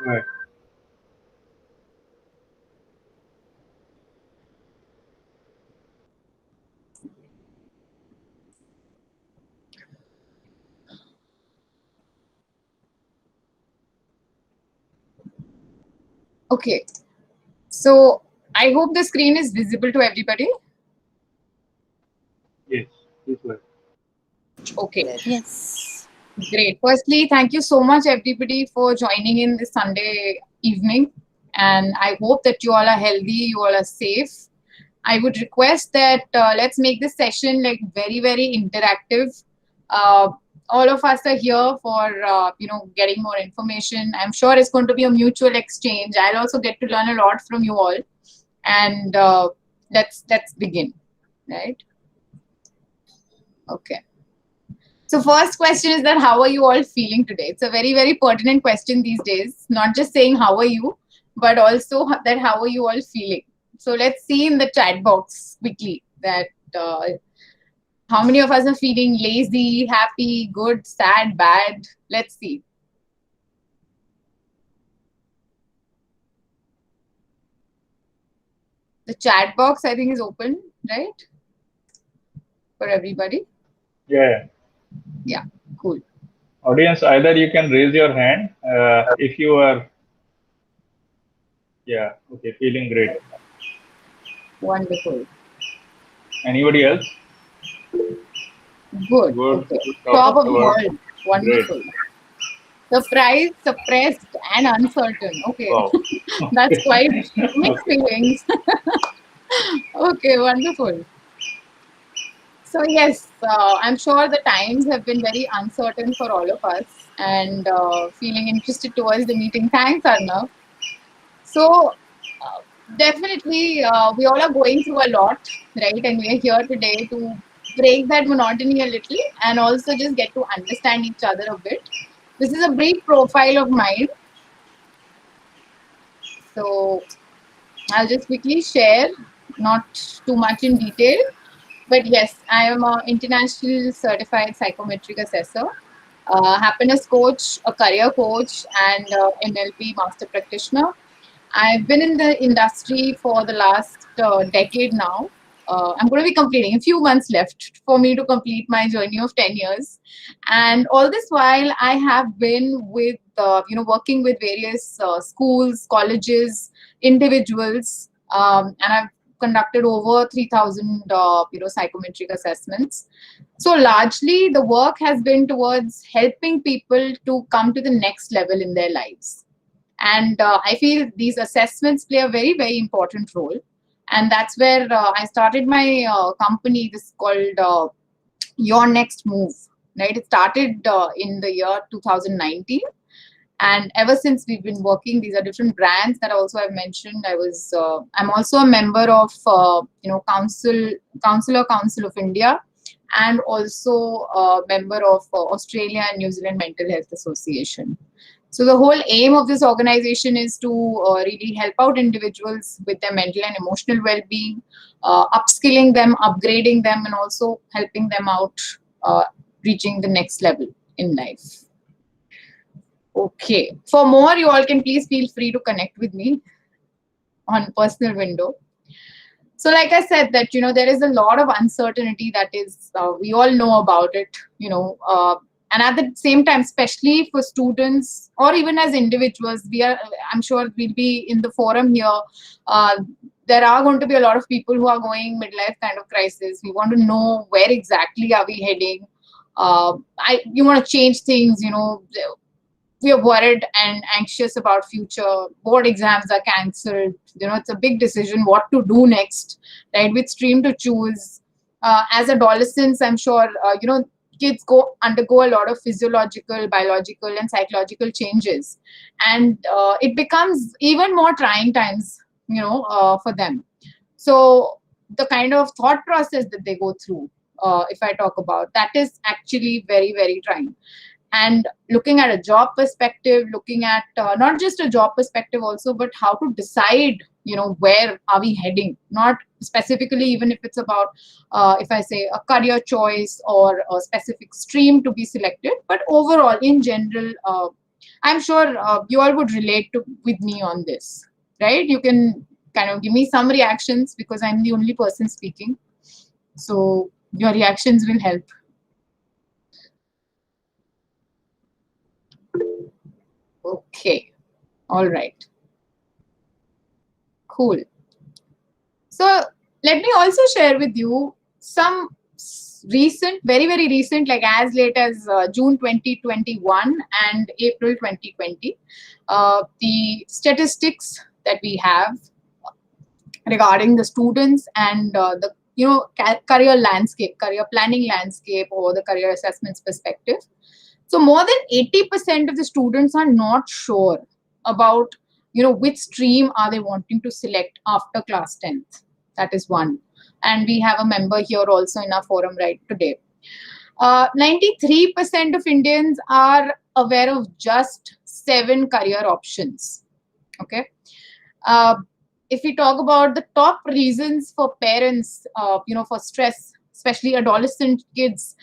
Right. Okay. So I hope the screen is visible to everybody. Yes. Please go ahead. Okay. Yes. Great. Firstly, thank you so much, everybody, for joining in this Sunday evening. And I hope that you all are healthy, you all are safe. I would request that let's make this session like very, very interactive. Uh, all of us are here for getting more information. I'm sure it's going to be a mutual exchange. I'll also get to learn a lot from you all, and let's begin, right? Okay. So first question is that how are you all feeling today? It's a very, very pertinent question these days. Not just saying how are you, but also that how are you all feeling? So let's see in the chat box quickly that how many of us are feeling lazy, happy, good, sad, bad? Let's see. The chat box I think is open, right? For everybody. Yeah. Yeah, cool. Audience, either you can raise your hand if you are. Yeah. Okay. Feeling great. Wonderful. Anybody else? Good. Good. Okay. Good. Top of the Covered. world. Great. Wonderful. Surprised, suppressed, and uncertain. Okay. Wow. That's quite mixed Okay. feelings. Okay, wonderful. So yes, I'm sure the times have been very uncertain for all of us and feeling interested towards the meeting. Thanks, Arnav. So definitely, we all are going through a lot, right? And we are here today to break that monotony a little and also just get to understand each other a bit. This is a brief profile of mine. So I'll just quickly share, not too much in detail. But yes, I am an international certified psychometric assessor, happiness coach, a career coach, and NLP master practitioner. I've been in the industry for the last decade now. I'm going to be completing a few months left for me to complete my journey of 10 years. And all this while, I have been with, working with various schools, colleges, individuals, and I've conducted over 3,000, psychometric assessments. So largely, the work has been towards helping people to come to the next level in their lives. And I feel these assessments play a very, very important role. And that's where I started my company. This is called Your Next Move. Right? It started in the year 2019. And ever since we've been working, these are different brands that also I've mentioned. I'm also a member of, Council of India, and also a member of Australia and New Zealand Mental Health Association. So the whole aim of this organization is to really help out individuals with their mental and emotional well-being, upskilling them, upgrading them, and also helping them out reaching the next level in life. Okay. For more, you all can please feel free to connect with me on personal window. So like I said that, there is a lot of uncertainty that is, we all know about it, and at the same time, especially for students or even as individuals, I'm sure we'll be in the forum here. There are going to be a lot of people who are going midlife kind of crisis. We want to know where exactly are we heading. You want to change things, we are worried and anxious about future. Board exams are cancelled. It's a big decision what to do next, right? Which stream to choose. As adolescents, I'm sure, kids undergo a lot of physiological, biological, and psychological changes. And it becomes even more trying times, for them. So the kind of thought process that they go through, if I talk about, that is actually very, very trying. And looking at a job perspective, looking at not just a job perspective also, but how to decide, where are we heading? Not specifically, even if it's about, if I say a career choice or a specific stream to be selected, but overall, in general, I'm sure you all would relate with me on this, right? You can kind of give me some reactions because I'm the only person speaking. So your reactions will help. Okay. All right. Cool. So let me also share with you some recent, very, very recent, like as late as June 2021 and April 2020, the statistics that we have regarding the students and the career landscape, career planning landscape, or the career assessments perspective. So more than 80% of the students are not sure about which stream are they wanting to select after class 10th. That is one. And we have a member here also in our forum right today. 93% of Indians are aware of just 7 career options. Okay. Uh, if we talk about the top reasons for parents, for stress, especially adolescent kids,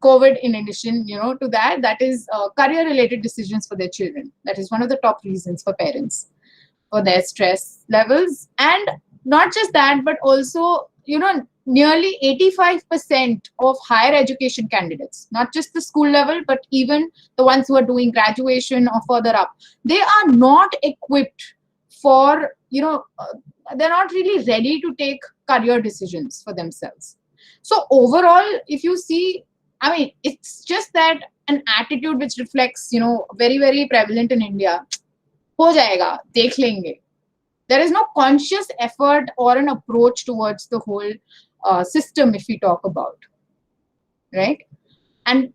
COVID in addition, to that, that is career-related decisions for their children. That is one of the top reasons for parents for their stress levels. And not just that, but also, nearly 85% of higher education candidates, not just the school level, but even the ones who are doing graduation or further up, they are not equipped for, they're not really ready to take career decisions for themselves. So overall, if you see, I mean, it's just that an attitude which reflects, very, very prevalent in India. हो जाएगा, देख लेंगे. There is no conscious effort or an approach towards the whole system if we talk about, right? And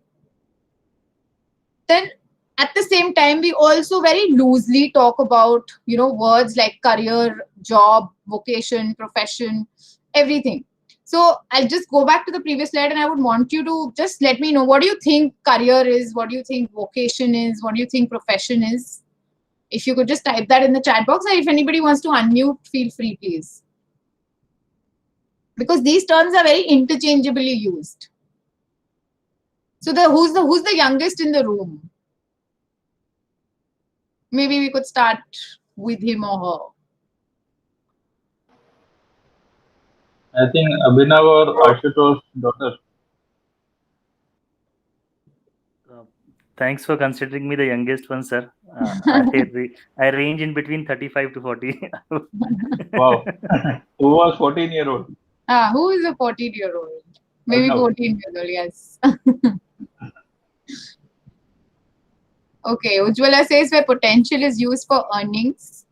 then at the same time, we also very loosely talk about, words like career, job, vocation, profession, everything. So I'll just go back to the previous slide and I would want you to just let me know, what do you think career is? What do you think vocation is? What do you think profession is? If you could just type that in the chat box, or if anybody wants to unmute, feel free, please. Because these terms are very interchangeably used. So who's the youngest in the room? Maybe we could start with him or her. I think Abhinav or Ashutosh's daughter. Thanks for considering me the youngest one, sir. I range in between 35 to 40. Wow. Who was 14-year-old? Who is a 14-year-old? Maybe 14-year-old, yes. Okay, Ujjwala says where potential is used for earnings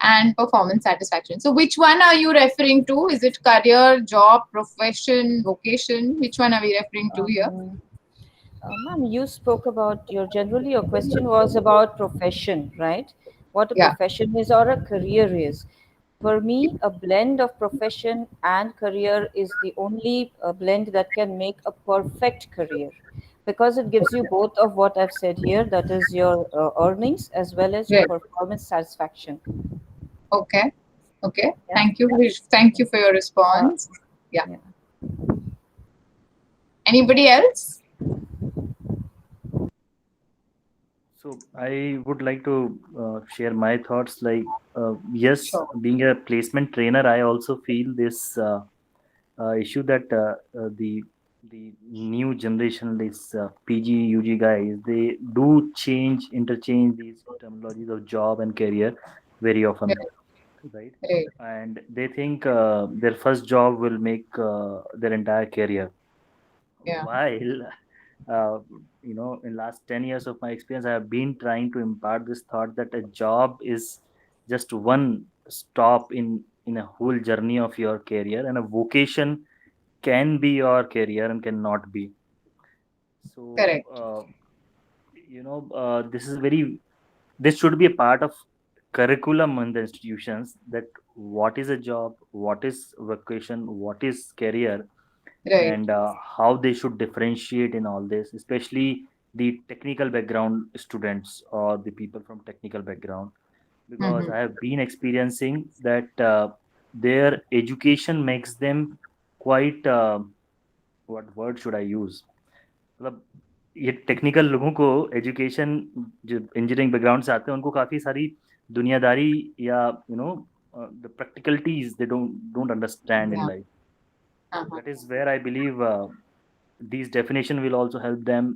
and performance satisfaction. So which one are you referring to? Is it career, job, profession, vocation? Which one are we referring to here? Ma'am, you spoke about your question was about profession, right? What a profession is or a career is. For me, a blend of profession and career is the only blend that can make a perfect career, because it gives you both of what I've said here, that is your earnings as well as your performance satisfaction. Okay. Okay. Yeah. Thank you for your response. Yeah. Anybody else? So I would like to share my thoughts. Like, yes, sure. Being a placement trainer, I also feel this issue that the new generation, this PG, UG guys, they do interchange these terminologies of job and career very often, right? And they think their first job will make their entire career. Yeah. While in last 10 years of my experience, I have been trying to impart this thought that a job is just one stop in a whole journey of your career, and a vocation can be your career and cannot be. So correct. This should be a part of curriculum in the institutions, that what is a job, what is vocation, what is career, right. And how they should differentiate in all this, especially the technical background students or the people from technical background, because I have been experiencing that their education makes them quite what word should I use, ये technical लोगों को education, जो engineering background से आते हैं, उनको काफ़ी सारी दुनियादारी या the practicalities they don't understand in life. That is where I believe these definition will also help them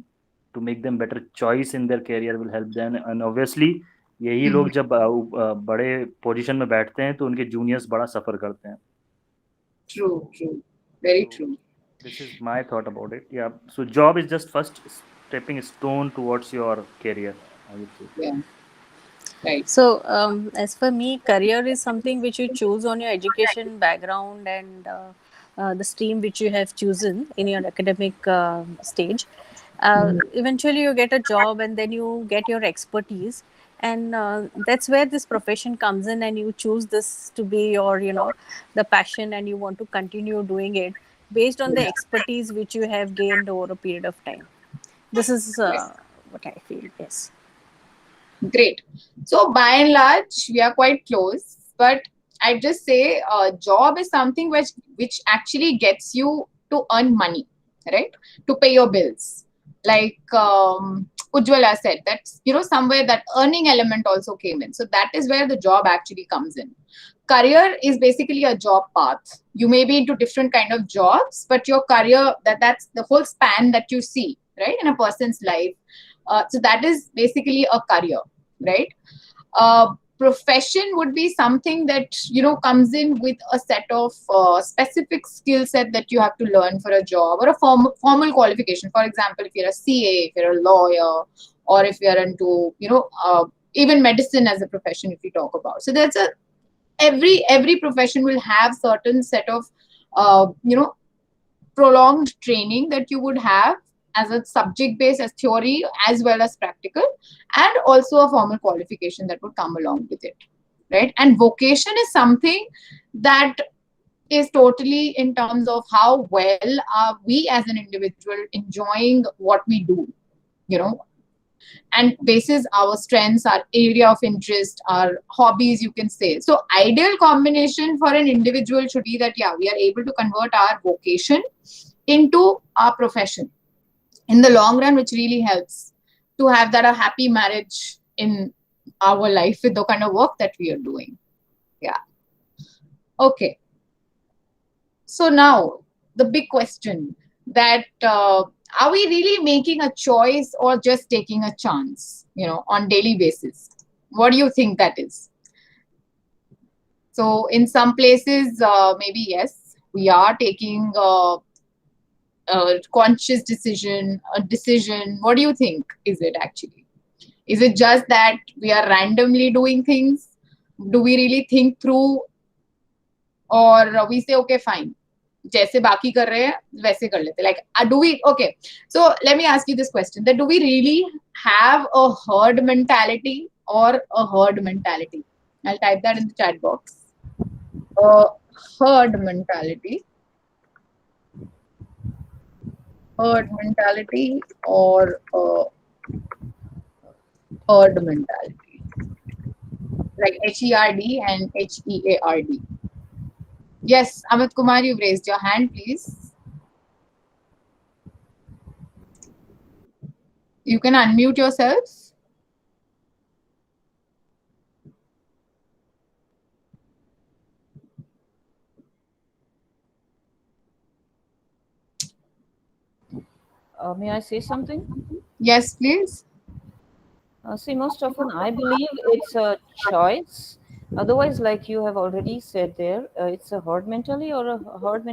to make them better choice in their career, will help them. And obviously यही लोग जब बड़े position में बैठते हैं तो उनके juniors बड़ा सफर करते हैं. True, true, very true. This is my thought about it. Yeah, so job is just first stepping stone towards your career, I would say. Yeah, right. So as for me, career is something which you choose on your education background and the stream which you have chosen in your academic stage. Eventually you get a job and then you get your expertise, and that's where this profession comes in, and you choose this to be your the passion, and you want to continue doing it based on the expertise which you have gained over a period of time. This is what I feel. Yes. Great. So by and large we are quite close, but I just say job is something which actually gets you to earn money, right, to pay your bills. Like Ujjwala said, that's somewhere that earning element also came in. So that is where the job actually comes in. Career is basically a job path. You may be into different kind of jobs, but your career, that's the whole span that you see, right, in a person's life. So that is basically a career, right? Profession would be something that comes in with a set of specific skill set that you have to learn for a job, or a formal qualification. For example, if you're a CA, if you're a lawyer, or if you're into even medicine as a profession, if we talk about. So there's every profession will have certain set of prolonged training that you would have as a subject base, as theory as well as practical, and also a formal qualification that would come along with it, right? And vocation is something that is totally in terms of how well are we as an individual enjoying what we do, and basis our strengths, our area of interest, our hobbies, you can say. So ideal combination for an individual should be that we are able to convert our vocation into our profession in the long run, which really helps to have that a happy marriage in our life with the kind of work that we are doing. Yeah. Okay. So now the big question that are we really making a choice or just taking a chance, on daily basis? What do you think that is? So in some places, maybe yes, we are taking a conscious decision, a decision. What do you think is it actually? Is it just that we are randomly doing things? Do we really think through? Or we say, okay, fine. जैसे बाकी कर रहे हैं वैसे कर लेते. Like, do we, okay, so let me ask you this question, that do we really have a herd mentality or a herd mentality? I'll type that in the chat box. Herd mentality or herd mentality, like HERD and HEARD. Yes, Amit Kumar, you've raised your hand, please. You can unmute yourself. May I say something? Yes, please. See, most often I believe it's a choice. Otherwise, like you have already said there, it's a herd mentality or a herd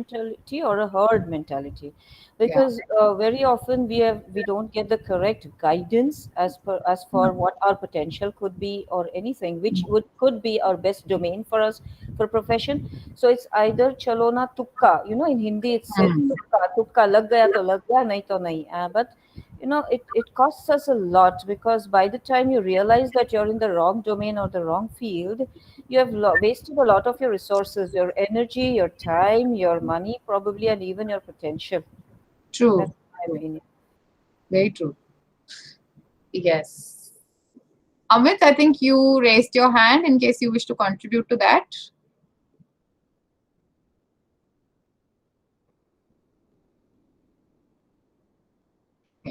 mentality, because very often we don't get the correct guidance as for what our potential could be, or anything which could be our best domain for us for profession. So it's either chalo na tukka. In Hindi it's said tukka lag gaya to lag gaya, nahi to nahi. But it costs us a lot, because by the time you realize that you're in the wrong domain or the wrong field, you have wasted a lot of your resources, your energy, your time, your money probably, and even your potential. True. That's my opinion. Very true. Yes. Amit, I think you raised your hand in case you wish to contribute to that.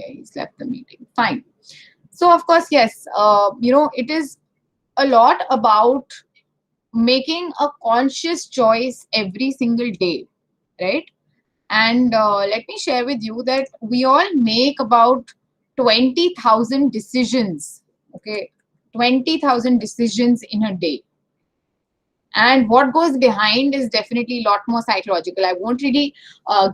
Okay, he's left the meeting. Fine. So of course, yes, it is a lot about making a conscious choice every single day, right? And let me share with you that we all make about 20,000 decisions, okay? 20,000 decisions in a day. And what goes behind is definitely a lot more psychological. I won't really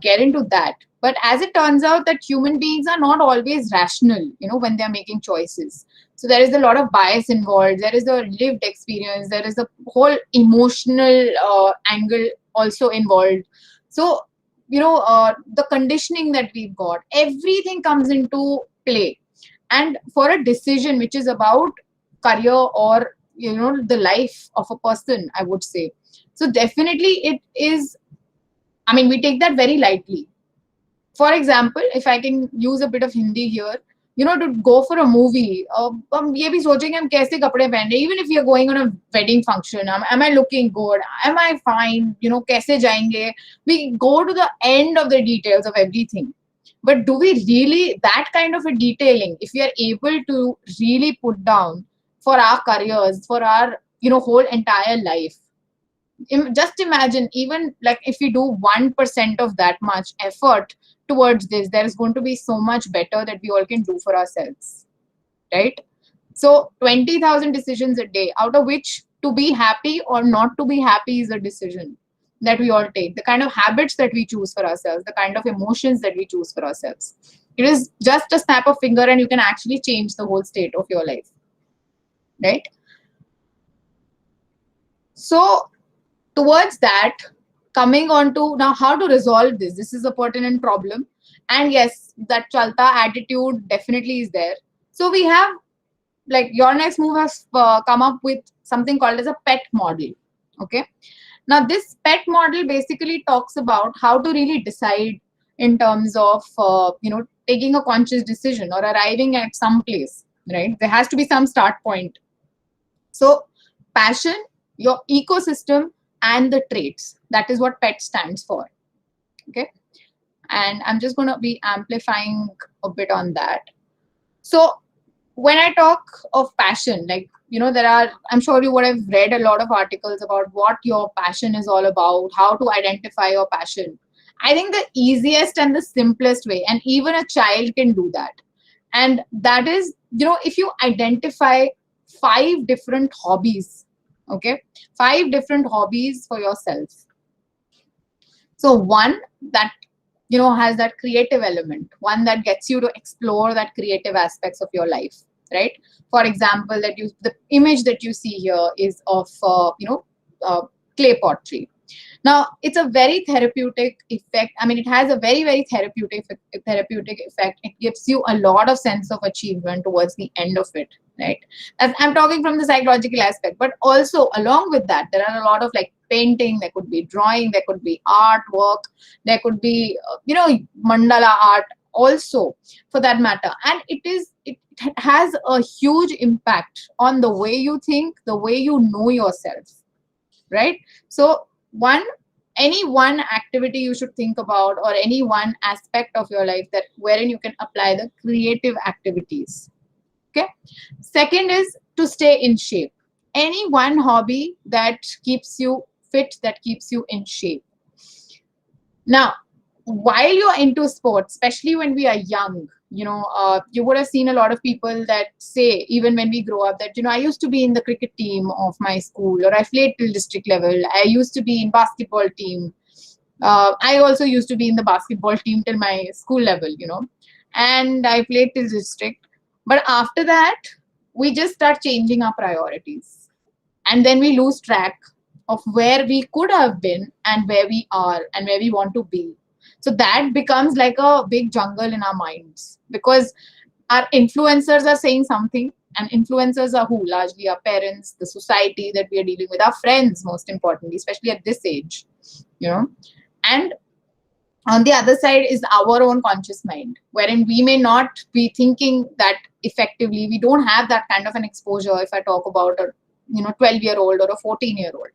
get into that. But as it turns out that human beings are not always rational, when they're making choices. So there is a lot of bias involved. There is a lived experience. There is a whole emotional angle also involved. So, the conditioning that we've got, everything comes into play. And for a decision which is about career or the life of a person, I would say, so definitely it is, we take that very lightly. For example, if I can use a bit of Hindi here, to go for a movie, ये भी सोचेंगे हम कैसे कपड़े पहन रहे हैं, even if you're going on a wedding function, am I looking good, am I fine, कैसे जाएंगे, we go to the end of the details of everything. But do we really, that kind of a detailing, if we are able to really put down for our careers, for our whole entire life, just imagine, even like if we do 1% of that much effort towards this, there is going to be so much better that we all can do for ourselves, right? So 20,000 decisions a day, out of which to be happy or not to be happy is a decision that we all take. The kind of habits that we choose for ourselves, the kind of emotions that we choose for ourselves, it is just a snap of finger and you can actually change the whole state of your life, right? So towards that, coming on to now how to resolve this. This is a pertinent problem. And yes, that chalta attitude definitely is there. So we have, like, Your Next Move has come up with something called as a PET model. Okay. Now this PET model basically talks about how to really decide in terms of, taking a conscious decision or arriving at some place, right? There has to be some start point. So passion, your ecosystem, and the traits. That is what PET stands for. Okay. And I'm just going to be amplifying a bit on that. So when I talk of passion, like, I'm sure you would have read a lot of articles about what your passion is all about, how to identify your passion. I think the easiest and the simplest way, and even a child can do that. And that is, if you identify 5 different hobbies, okay, 5 different hobbies for yourself. So one that, has that creative element, one that gets you to explore that creative aspects of your life, right? For example, the image that you see here is of, clay pottery. Now, it's a very therapeutic effect. It has a very, very therapeutic effect. It gives you a lot of sense of achievement towards the end of it, right? I'm talking from the psychological aspect, but also along with that, there are a lot of like painting, there could be drawing, there could be artwork, there could be, mandala art also, for that matter. And it has a huge impact on the way you think, the way you know yourself, right? So any one activity you should think about, or any one aspect of your life that wherein you can apply the creative activities. Okay. Second is to stay in shape. Any one hobby that keeps you fit, that keeps you in shape. Now, while you're into sports, especially when we are young, you would have seen a lot of people that say, even when we grow up, that, I used to be in the cricket team of my school, or I played till district level. I used to be in basketball team. I also used to be in the basketball team till my school level, and I played till district. But after that, we just start changing our priorities. And then we lose track of where we could have been and where we are and where we want to be. So that becomes like a big jungle in our minds, because our influencers are saying something, and influencers are who? Largely our parents, the society that we are dealing with, our friends, most importantly, especially at this age, And on the other side is our own conscious mind, wherein we may not be thinking that effectively. We don't have that kind of an exposure if I talk about a 12-year-old or a 14-year-old.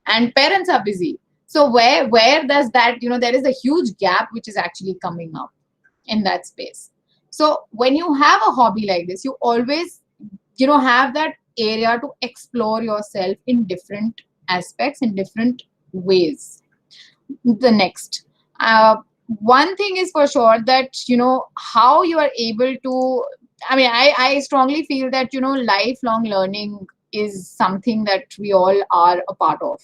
And parents are busy. So where does that, there is a huge gap which is actually coming up in that space. So when you have a hobby like this, you always, have that area to explore yourself in different aspects, in different ways. The next, one thing is for sure that, how you are able to, I strongly feel that, lifelong learning is something that we all are a part of.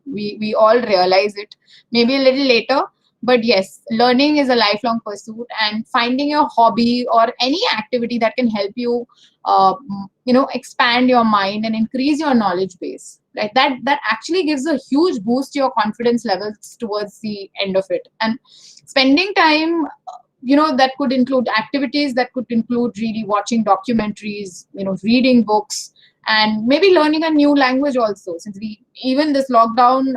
We all realize it maybe a little later, but yes, learning is a lifelong pursuit, and finding your hobby or any activity that can help you, expand your mind and increase your knowledge base, right? That actually gives a huge boost to your confidence levels towards the end of it. And spending time, that could include activities, that could include really watching documentaries, reading books, and maybe learning a new language also, since we, even this lockdown,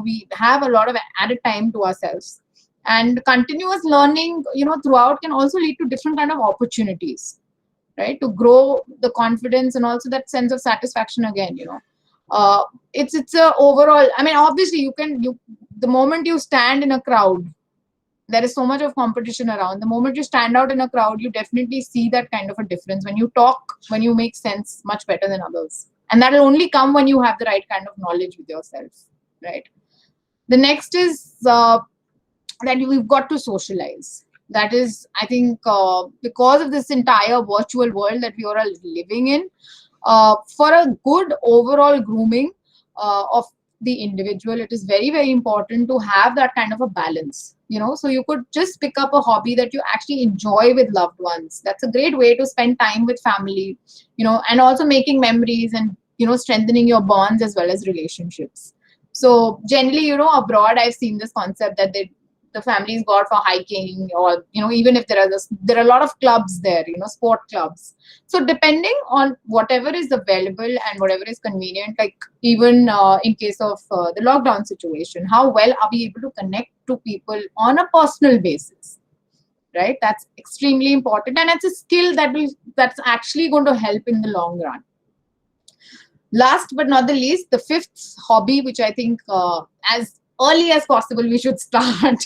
we have a lot of added time to ourselves. And continuous learning, throughout, can also lead to different kind of opportunities, right, to grow the confidence and also that sense of satisfaction again. It's a overall, obviously the moment you stand in a crowd, there is so much of competition around. The moment you stand out in a crowd, you definitely see that kind of a difference. When you talk, when you make sense much better than others, and that will only come when you have the right kind of knowledge with yourself, right? The next is that we've got to socialize. That is, I think, because of this entire virtual world that we are all living in, for a good overall grooming of the individual, it is very, very important to have that kind of a balance. So you could just pick up a hobby that you actually enjoy with loved ones. That's a great way to spend time with family, and also making memories and, strengthening your bonds as well as relationships. So generally, abroad, I've seen this concept that the families go out for hiking, or, even if there are a lot of clubs there, sport clubs. So depending on whatever is available and whatever is convenient, like even in case of the lockdown situation, how well are we able to connect to people on a personal basis, right? That's extremely important, and it's a skill that's actually going to help in the long run. Last but not the least, the fifth hobby, which I think as early as possible we should start,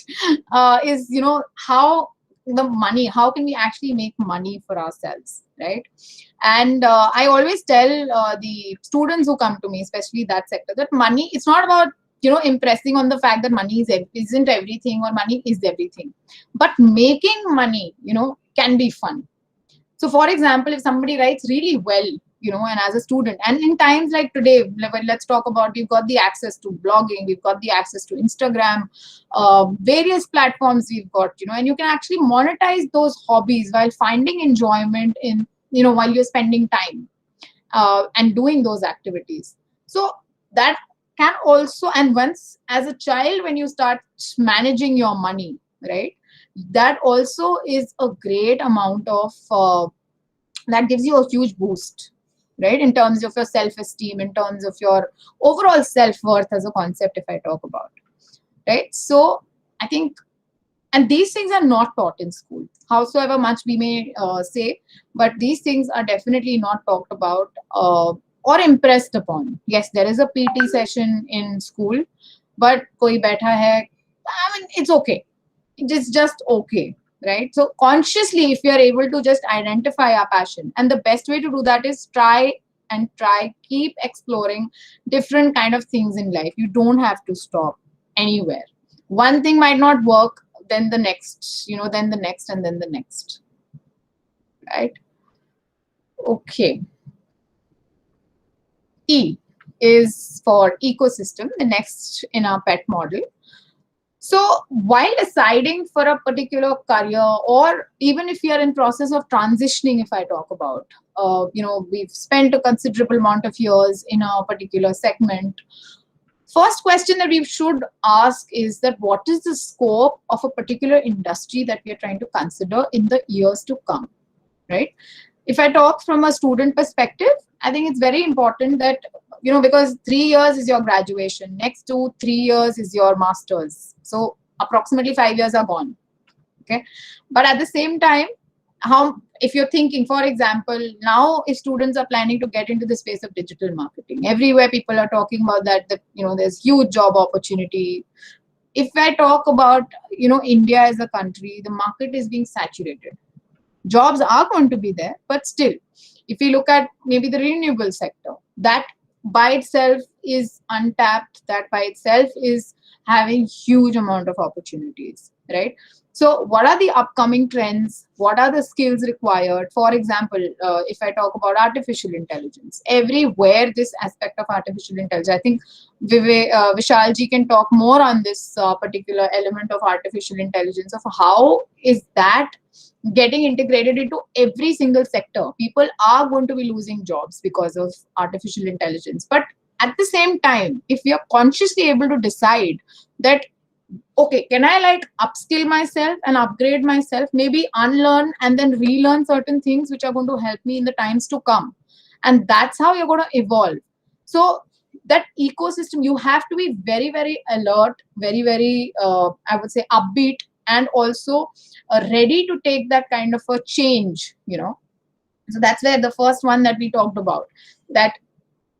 is, how can we actually make money for ourselves, right? And I always tell the students who come to me, especially that sector, that money, it's not about, impressing on the fact that money isn't everything, or money is everything, but making money, can be fun. So for example, if somebody writes really well, and as a student, and in times like today, let's talk about, we've got the access to blogging, we've got the access to Instagram, various platforms we've got, and you can actually monetize those hobbies while finding enjoyment in, while you're spending time and doing those activities. So that can also, and once as a child, when you start managing your money, right, that also is a great amount of, that gives you a huge boost, right, in terms of your self-esteem, in terms of your overall self-worth as a concept, if I talk about, right? So I think, and these things are not taught in school, howsoever much we may say, but these things are definitely not talked about or impressed upon. Yes, there is a PT session in school, but koi baitha hai, it's okay. It's just okay, right? So consciously, if you're able to just identify our passion, and the best way to do that is try, keep exploring different kind of things in life. You don't have to stop anywhere. One thing might not work, then the next, then the next, and then the next, right? Okay. E is for ecosystem, the next in our PET model. So while deciding for a particular career, or even if you are in process of transitioning, if I talk about, we've spent a considerable amount of years in a particular segment. First question that we should ask is that what is the scope of a particular industry that we are trying to consider in the years to come, right? If I talk from a student perspective, I think it's very important that, because 3 years is your graduation, next 2-3 years is your master's. So approximately 5 years are gone. Okay. But at the same time, if you're thinking, for example, now if students are planning to get into the space of digital marketing, everywhere people are talking about that there's huge job opportunity. If I talk about, India as a country, the market is being saturated. Jobs are going to be there, but still, if you look at maybe the renewable sector, that by itself is untapped, that by itself is having huge amount of opportunities, right? So what are the upcoming trends? What are the skills required? For example, if I talk about artificial intelligence, everywhere this aspect of artificial intelligence, I think Vishalji can talk more on this particular element of artificial intelligence, of how is that getting integrated into every single sector. People are going to be losing jobs because of artificial intelligence. But at the same time, if we are consciously able to decide that, okay, can I like upskill myself and upgrade myself, maybe unlearn and then relearn certain things which are going to help me in the times to come. And that's how you're going to evolve. So that ecosystem, you have to be very, very alert, very, very, I would say, upbeat, and also ready to take that kind of a change, So that's where the first one that we talked about, that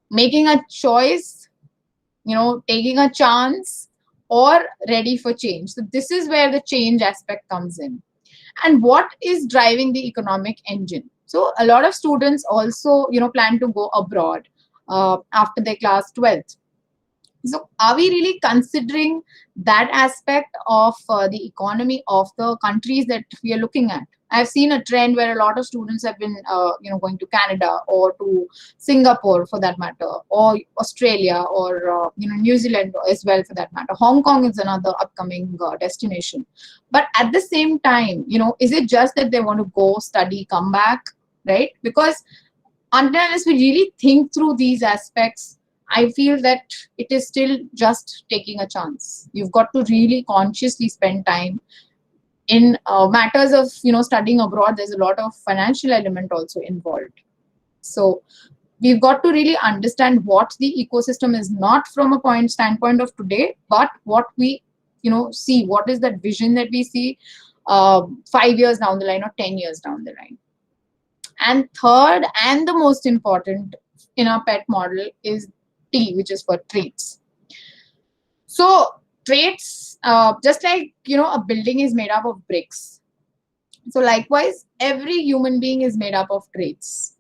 making a choice, taking a chance, or ready for change. So this is where the change aspect comes in. And what is driving the economic engine? So a lot of students also, plan to go abroad after their class 12th. So are we really considering that aspect of the economy of the countries that we are looking at? I've seen a trend where a lot of students have been, going to Canada or to Singapore for that matter, or Australia, or, New Zealand as well for that matter. Hong Kong is another upcoming destination. But at the same time, is it just that they want to go study, come back, right? Because unless we really think through these aspects, I feel that it is still just taking a chance. You've got to really consciously spend time in matters of, studying abroad. There's a lot of financial element also involved. So we've got to really understand what the ecosystem is, not from a standpoint of today, but what we, see. What is that vision that we see 5 years down the line or 10 years down the line? And third, and the most important in our PET model, is T, which is for traits. So traits, just like, a building is made up of bricks. So likewise, every human being is made up of traits.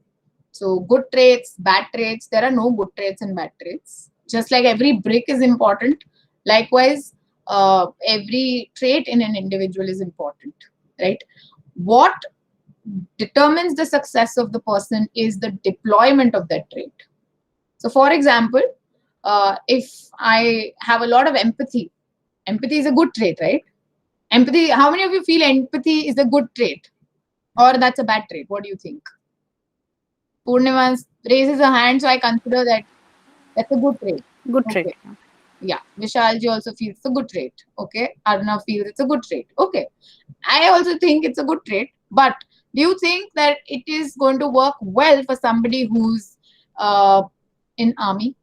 So good traits, bad traits, there are no good traits and bad traits. Just like every brick is important, likewise, every trait in an individual is important, right? What determines the success of the person is the deployment of that trait. So for example, if I have a lot of empathy is a good trait, right? Empathy, how many of you feel empathy is a good trait or that's a bad trait? What do you think? Purnima raises a hand, so I consider that that's a good trait. Good trait. Okay. Yeah, Vishalji also feels it's a good trait. Okay, Arnav feels it's a good trait. Okay, I also think it's a good trait, but do you think that it is going to work well for somebody who's in army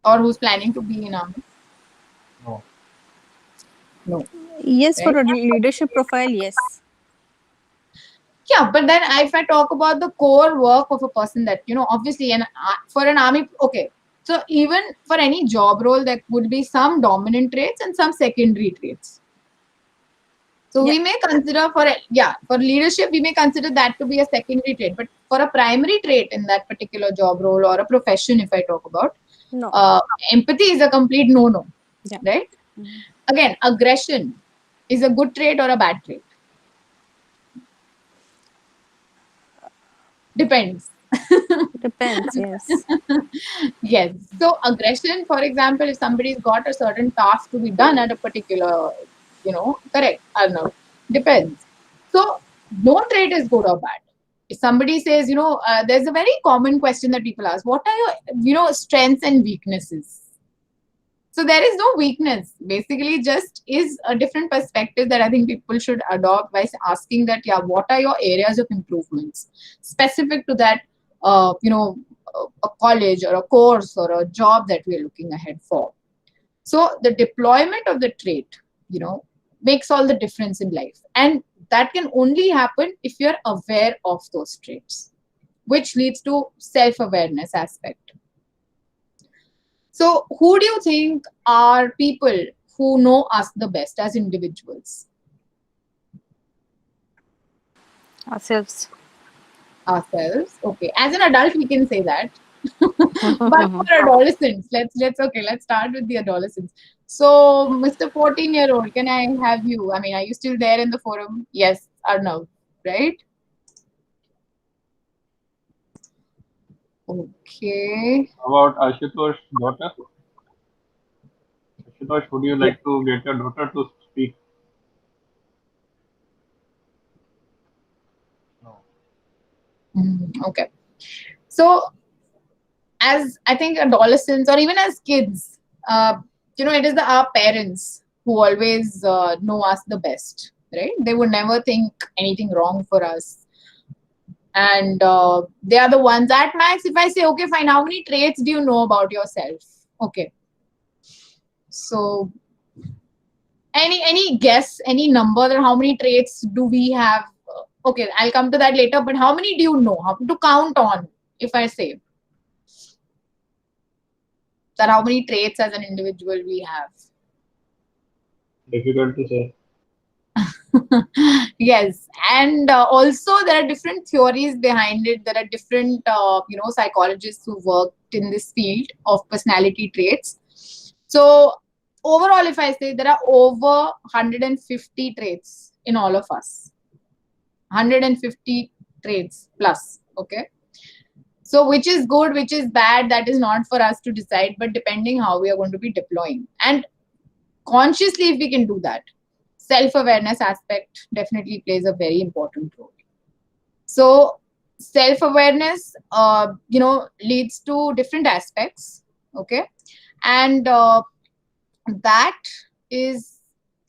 or who's planning to be in army? No. Yes, Right? for a leadership profile, yes. Yeah, but then if I talk about the core work of a person that, obviously, for an army, okay. So even for any job role, there would be some dominant traits and some secondary traits. So we may consider for leadership, we may consider that to be a secondary trait. But for a primary trait in that particular job role or a profession, if I talk about, empathy is a complete no-no, right? Mm-hmm. Again, aggression is a good trait or a bad trait? Depends. Depends, yes. Yes. So aggression, for example, if somebody's got a certain task to be done at a particular, correct, Arnav, depends. So no trait is good or bad. If somebody says, there's a very common question that people ask, what are your, strengths and weaknesses? So there is no weakness. Basically, just is a different perspective that I think people should adopt by asking that, what are your areas of improvements specific to that, a college or a course or a job that we're looking ahead for. So the deployment of the trait, makes all the difference in life. And that can only happen if you're aware of those traits, which leads to self-awareness aspect. So who do you think are people who know us the best as individuals? Ourselves. Ourselves. Okay. As an adult, we can say that. But for adolescents, let's start with the adolescents. So, Mr. 14-year-old, can I have you? I mean, are you still there in the forum? Yes or no? Right? Okay. About Ashutosh's daughter? Ashutosh, would you like to get your daughter to speak? No. Okay. So, as I think adolescents or even as kids, it is our parents who always know us the best, right? They would never think anything wrong for us. And they are the ones at max. If I say, okay, fine, how many traits do you know about yourself? Okay. So, any guess, any number that how many traits do we have? Okay, I'll come to that later. But how many do you know? How to count on? If I say that, how many traits as an individual we have? Difficult to say. Yes, and also there are different theories behind it. There are different, psychologists who worked in this field of personality traits. So overall, if I say there are over 150 traits in all of us, 150 traits plus. Okay. So which is good, which is bad, that is not for us to decide, but depending how we are going to be deploying. And consciously, if we can do that, self-awareness aspect definitely plays a very important role. So self-awareness, leads to different aspects. Okay. And that is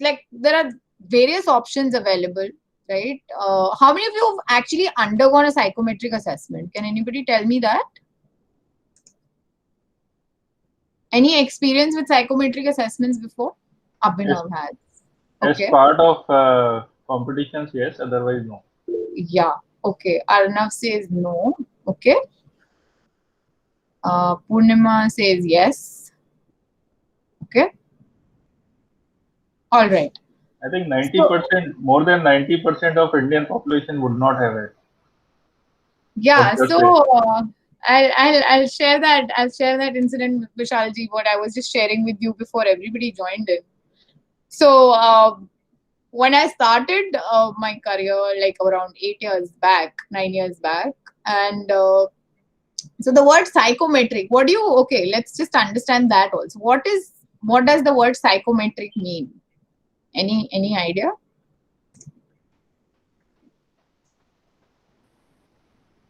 like, there are various options available, right? How many of you have actually undergone a psychometric assessment? Can anybody tell me that? Any experience with psychometric assessments before? Abhinav has. Okay. As part of competitions, yes. Otherwise, no. Yeah. Okay. Arnav says no. Okay. Purnima says yes. Okay. All right. I think 90%, more than 90% of Indian population would not have it. Yeah. That's So I'll share that. I'll share that incident, Vishalji, what I was just sharing with you before everybody joined in. So when I started my career, like around 9 years back, and so the word psychometric, okay, let's just understand that also. What does the word psychometric mean? Any idea?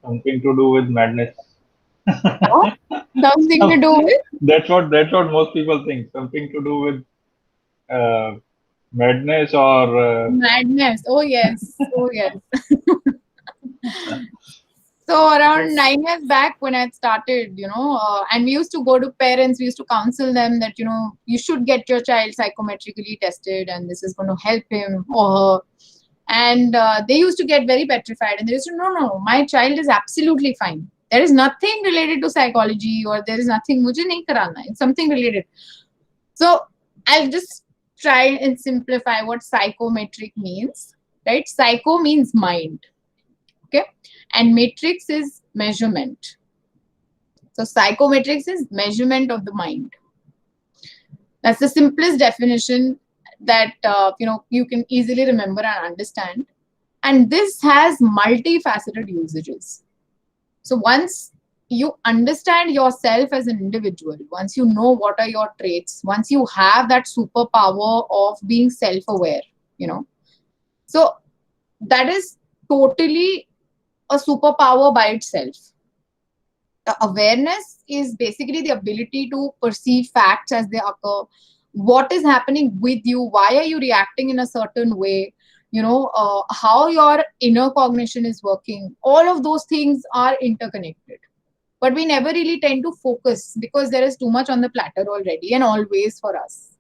something to do with madness. What? Something to do with? That's what most people think. Something to do with madness or Madness. Oh yes. Oh yes. So around 9 years back when I started, and we used to go to parents, we used to counsel them that, you should get your child psychometrically tested and this is going to help him or her. And they used to get very petrified and they used to, no, my child is absolutely fine. There is nothing related to psychology or there is nothing, mujhe nahi karana. It's something related. So I'll just try and simplify what psychometric means, right? Psycho means mind. Okay. And matrix is measurement. So psychometrics is measurement of the mind. That's the simplest definition that you can easily remember and understand. And this has multifaceted usages. So once you understand yourself as an individual, once you know what are your traits, once you have that superpower of being self-aware, so that is totally a superpower by itself. The awareness is basically the ability to perceive facts as they occur. What is happening with you? Why are you reacting in a certain way? How your inner cognition is working. All of those things are interconnected. But we never really tend to focus because there is too much on the platter already and always for us.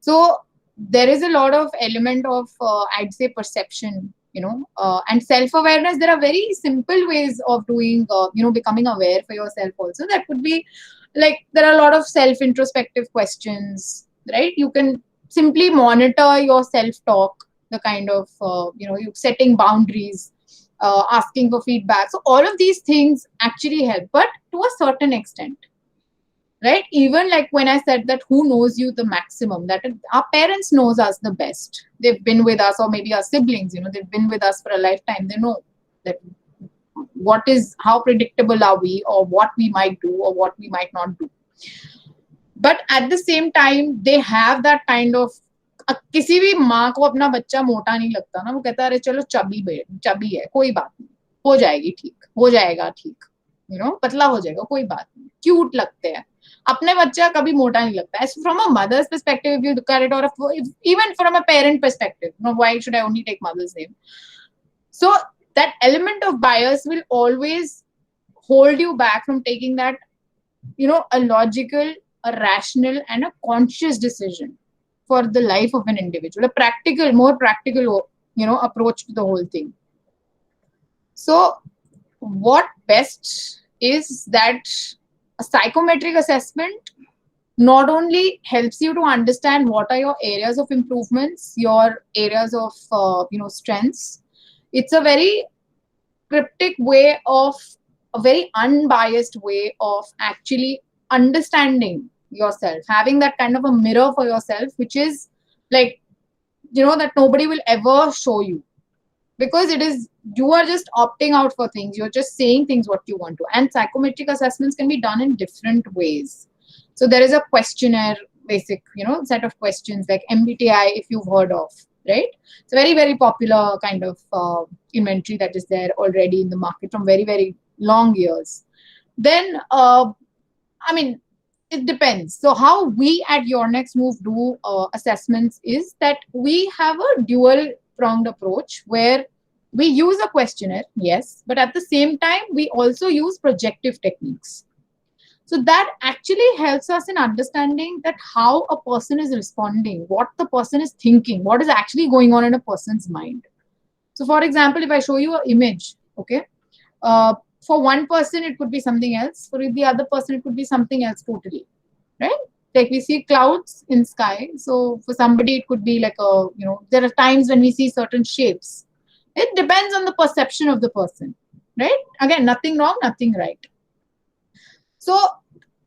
So there is a lot of element of, I'd say, perception, and self-awareness. There are very simple ways of doing, becoming aware for yourself also. That could be like, there are a lot of self-introspective questions, right? You can simply monitor your self-talk, the kind of, you setting boundaries. asking for feedback. So all of these things actually help, but to a certain extent, right? Even like when I said that who knows you the maximum, that our parents knows us the best. They've been with us, or maybe our siblings, they've been with us for a lifetime. They know that how predictable are we, or what we might do or what we might not do. But at the same time, they have that kind of, किसी भी माँ को अपना बच्चा मोटा नहीं लगता ना, वो कहता है अरे चलो चबी है, कोई बात नहीं, हो जाएगी ठीक, हो जाएगा ठीक, पतला हो जाएगा, कोई बात नहीं, क्यूट लगते हैं. अपने बच्चा कभी मोटा नहीं लगता. As from a mother's perspective, if you look at it, or even from a parent perspective, why should I only take mother's name? So that element of bias will always hold you back from taking that, a logical, a rational, and a conscious decision for the life of an individual, more practical, approach to the whole thing. So what best is that a psychometric assessment not only helps you to understand what are your areas of improvements, your areas of, strengths. It's a very cryptic way of, a very unbiased way of actually understanding yourself, having that kind of a mirror for yourself, which is like, that nobody will ever show you, because you are just opting out for things. You're just saying things what you want to. And psychometric assessments can be done in different ways. So there is a questionnaire, basic, set of questions like MBTI, if you've heard of, right? It's a very, very popular kind of inventory that is there already in the market from very, very long years. Then, it depends. So how we at Your Next Move do assessments is that we have a dual-pronged approach where we use a questionnaire, yes, but at the same time, we also use projective techniques. So that actually helps us in understanding that how a person is responding, what the person is thinking, what is actually going on in a person's mind. So for example, if I show you an image, okay, for one person, it could be something else. For the other person, it could be something else totally, right? Like we see clouds in sky. So for somebody, it could be like there are times when we see certain shapes. It depends on the perception of the person, right? Again, nothing wrong, nothing right. So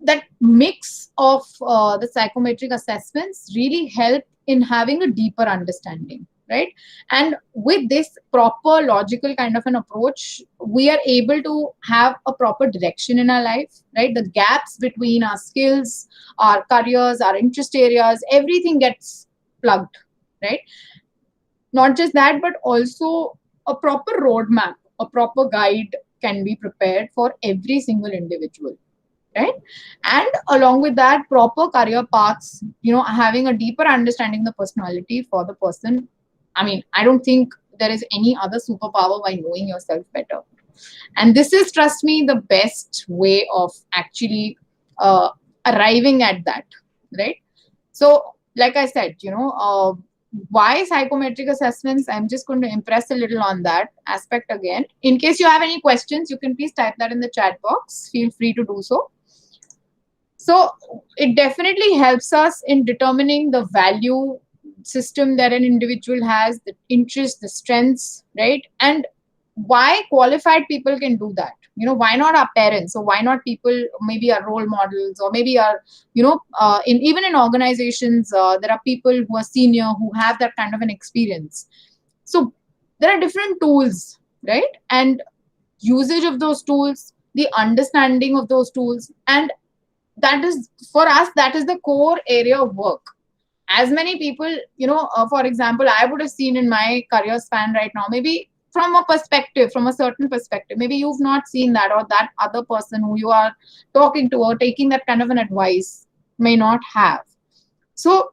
that mix of the psychometric assessments really help in having a deeper understanding, right? And with this proper logical kind of an approach, we are able to have a proper direction in our life, right? The gaps between our skills, our careers, our interest areas, everything gets plugged, right? Not just that, but also a proper roadmap, a proper guide can be prepared for every single individual, right? And along with that, proper career paths, having a deeper understanding of the personality for the person. I don't think there is any other superpower by knowing yourself better. And this is, trust me, the best way of actually arriving at that, right? So, like I said, why psychometric assessments? I'm just going to impress a little on that aspect again. In case you have any questions, you can please type that in the chat box. Feel free to do so. So it definitely helps us in determining the value system that an individual has, the interests, the strengths, right? And why qualified people can do that? Why not our parents? So why not people, maybe our role models, or maybe our, even in organizations, there are people who are senior, who have that kind of an experience. So there are different tools, right? And usage of those tools, the understanding of those tools, and that is, for us, that is the core area of work. As many people, for example, I would have seen in my career span right now, maybe from a certain perspective, maybe you've not seen that, or that other person who you are talking to or taking that kind of an advice may not have. So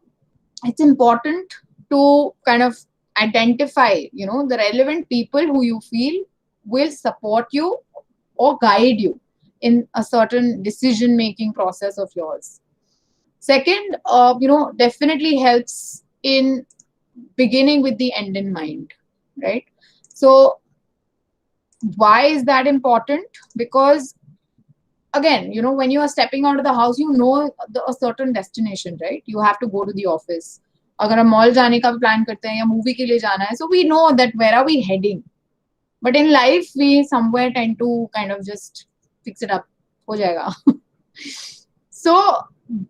it's important to kind of identify, the relevant people who you feel will support you or guide you in a certain decision-making process of yours. Second, definitely helps in beginning with the end in mind, right? So why is that important? Because again, when you are stepping out of the house, a certain destination, right? You have to go to the office. अगर हम mall जाने का plan करते हैं या movie के लिए जाना है, so we know that where are we heading. But in life, we somewhere tend to kind of just fix it up. Ho jayega. So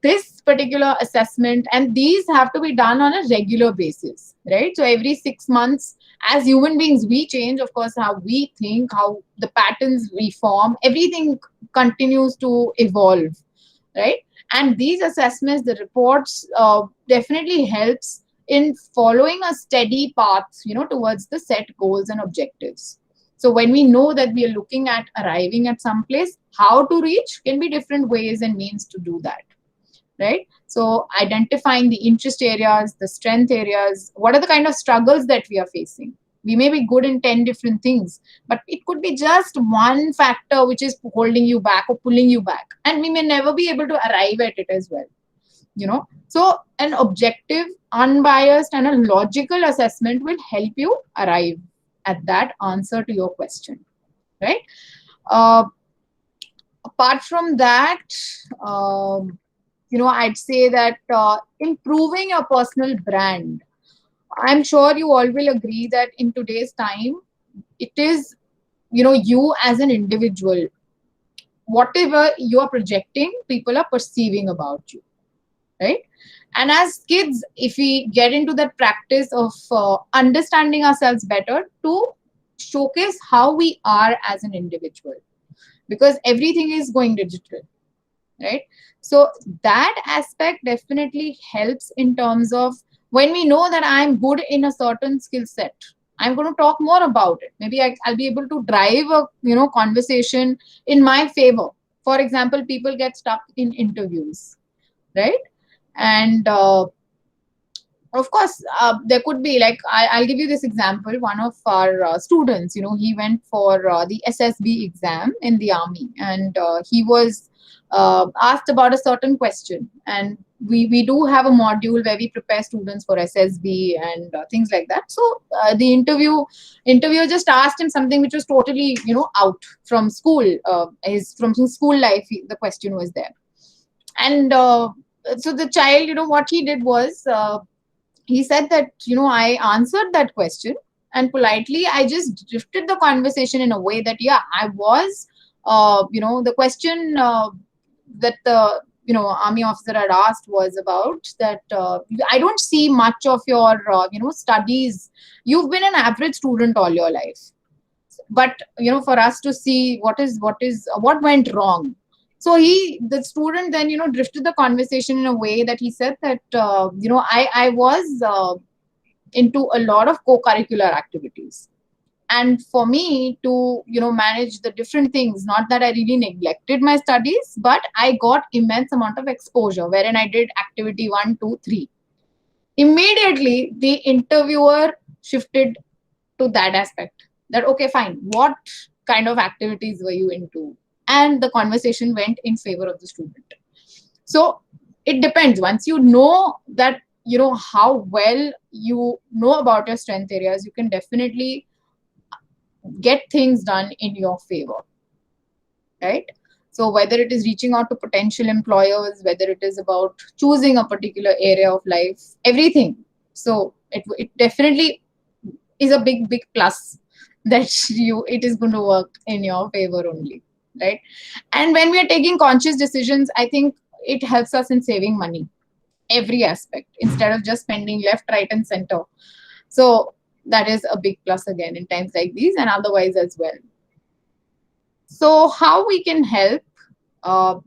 this particular assessment, and these have to be done on a regular basis, right? So every 6 months, as human beings, we change, of course, how we think, how the patterns we form, everything continues to evolve, right? And these assessments, the reports, definitely helps in following a steady path, towards the set goals and objectives. So when we know that we are looking at arriving at some place, how to reach can be different ways and means to do that, right? So identifying the interest areas, the strength areas, what are the kind of struggles that we are facing? We may be good in 10 different things, but it could be just one factor which is holding you back or pulling you back, and we may never be able to arrive at it as well. So an objective, unbiased, and a logical assessment will help you arrive at that answer to your question, right? Apart from that, I'd say that improving your personal brand. I'm sure you all will agree that in today's time, it is, you as an individual, whatever you are projecting, people are perceiving about you, right? And as kids, if we get into that practice of understanding ourselves better to showcase how we are as an individual, because everything is going digital, right? So that aspect definitely helps in terms of when we know that I'm good in a certain skill set, I'm going to talk more about it. Maybe I'll be able to drive a conversation in my favor. For example, people get stuck in interviews, right? And of course, there could be, like, I'll give you this example. One of our students, he went for the SSB exam in the army, and he was asked about a certain question. And we do have a module where we prepare students for SSB and things like that. So the interviewer just asked him something which was totally, out from school, from his school life. The question was there, and so the child, what he did was, he said that, I answered that question, and politely I just drifted the conversation in a way that, yeah, I was, the question that the army officer had asked was about that, I don't see much of your studies. You've been an average student all your life, but for us to see what went wrong. So the student then, drifted the conversation in a way that he said that, I was into a lot of co-curricular activities. And for me to, manage the different things, not that I really neglected my studies, but I got immense amount of exposure wherein I did activity 1, 2, 3. Immediately, the interviewer shifted to that aspect. That, okay, fine. What kind of activities were you into? And the conversation went in favor of the student. So it depends. Once you know that, how well you know about your strength areas, you can definitely get things done in your favor, right? So whether it is reaching out to potential employers, whether it is about choosing a particular area of life, everything. So it definitely is a big plus that it is going to work in your favor only, right? And when we are taking conscious decisions, I think it helps us in saving money, every aspect, instead of just spending left, right, and center. So that is a big plus again in times like these, and otherwise as well. So how we can help?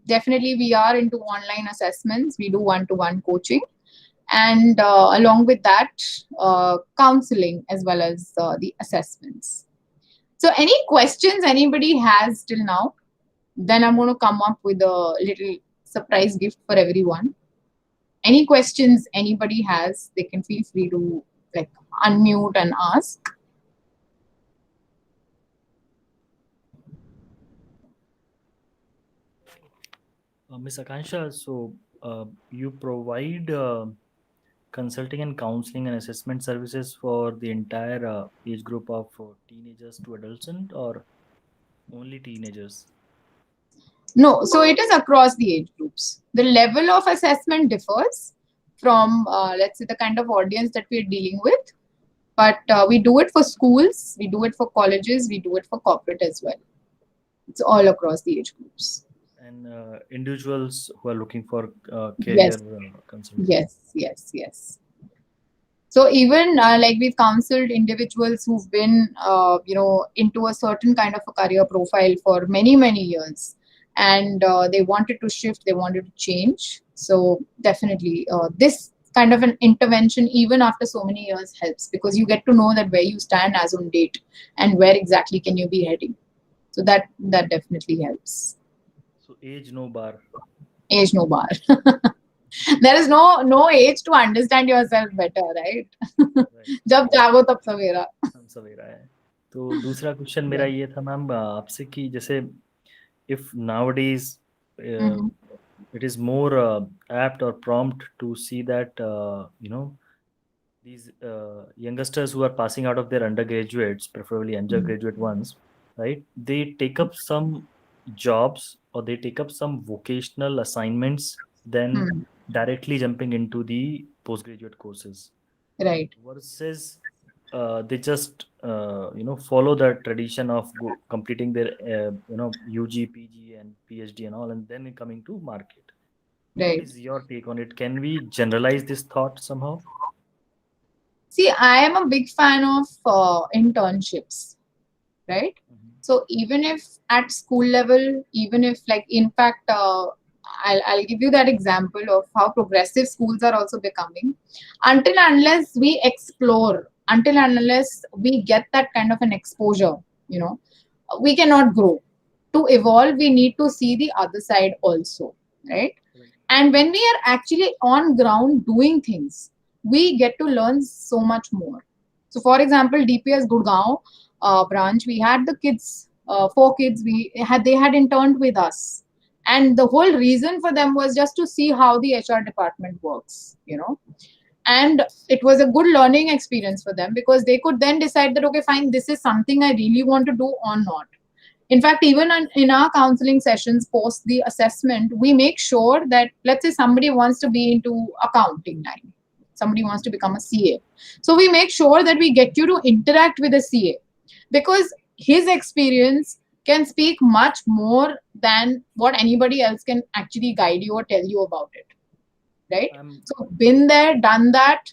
Definitely we are into online assessments. We do one-to-one coaching, and along with that, counseling as well as the assessments. So any questions anybody has till now? Then I'm going to come up with a little surprise gift for everyone. Any questions anybody has, they can feel free to unmute and ask. Ms. Akansha, so you provide consulting and counseling and assessment services for the entire age group of teenagers to adolescent, or only teenagers? No, so it is across the age groups. The level of assessment differs from, let's say, the kind of audience that we're dealing with. But we do it for schools, we do it for colleges, we do it for corporate as well. It's all across the age groups. And individuals who are looking for career Yes. consulting. Yes. So even like we've counseled individuals who've been, into a certain kind of a career profile for many, many years, and they wanted to shift, they wanted to change. So definitely this kind of an intervention, even after so many years, helps, because you get to know that where you stand as on date and where exactly can you be heading. So that definitely helps. So age no bar. Age no bar. There is no age to understand yourself better, right? जब जागो तब सवेरा. सवेरा है. तो दूसरा question मेरा ये था ma'am आपसे कि जैसे if nowadays it is more apt or prompt to see that these youngsters who are passing out of their undergraduates, preferably undergraduate ones, right, they take up some jobs or they take up some vocational assignments, then directly jumping into the postgraduate courses, right, versus they just follow the tradition of completing their UG, PG and PhD and all, and then coming to market. right. What is your take on it? Can we generalize this thought somehow? See, I am a big fan of internships, right? So even if at school level, even if like, in fact, I'll give you that example of how progressive schools are also becoming. Until unless we explore, until unless we get that kind of an exposure, we cannot grow. To evolve, we need to see the other side also, right? And when we are actually on ground doing things, we get to learn so much more. So for example, DPS Gurgaon branch, we had the kids, 4 kids, they had interned with us. And the whole reason for them was just to see how the HR department works, And it was a good learning experience for them, because they could then decide that, okay, fine, this is something I really want to do or not. In fact, even in our counseling sessions post the assessment, we make sure that, let's say somebody wants to be into accounting line, somebody wants to become a CA. So we make sure that we get you to interact with a CA, because his experience can speak much more than what anybody else can actually guide you or tell you about it, right? So been there, done that.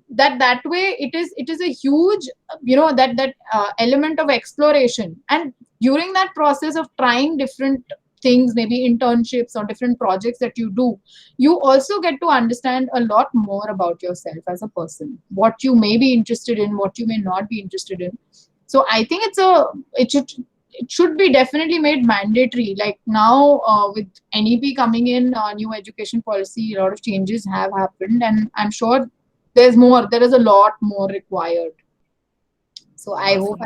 That way it is a huge that element of exploration, and during that process of trying different things, maybe internships or different projects that you do, you also get to understand a lot more about yourself as a person, what you may be interested in, what you may not be interested in. So I think it should be definitely made mandatory. Like now with NEP coming in, new education policy, a lot of changes have happened, and I'm sure there is a lot more required. So I hope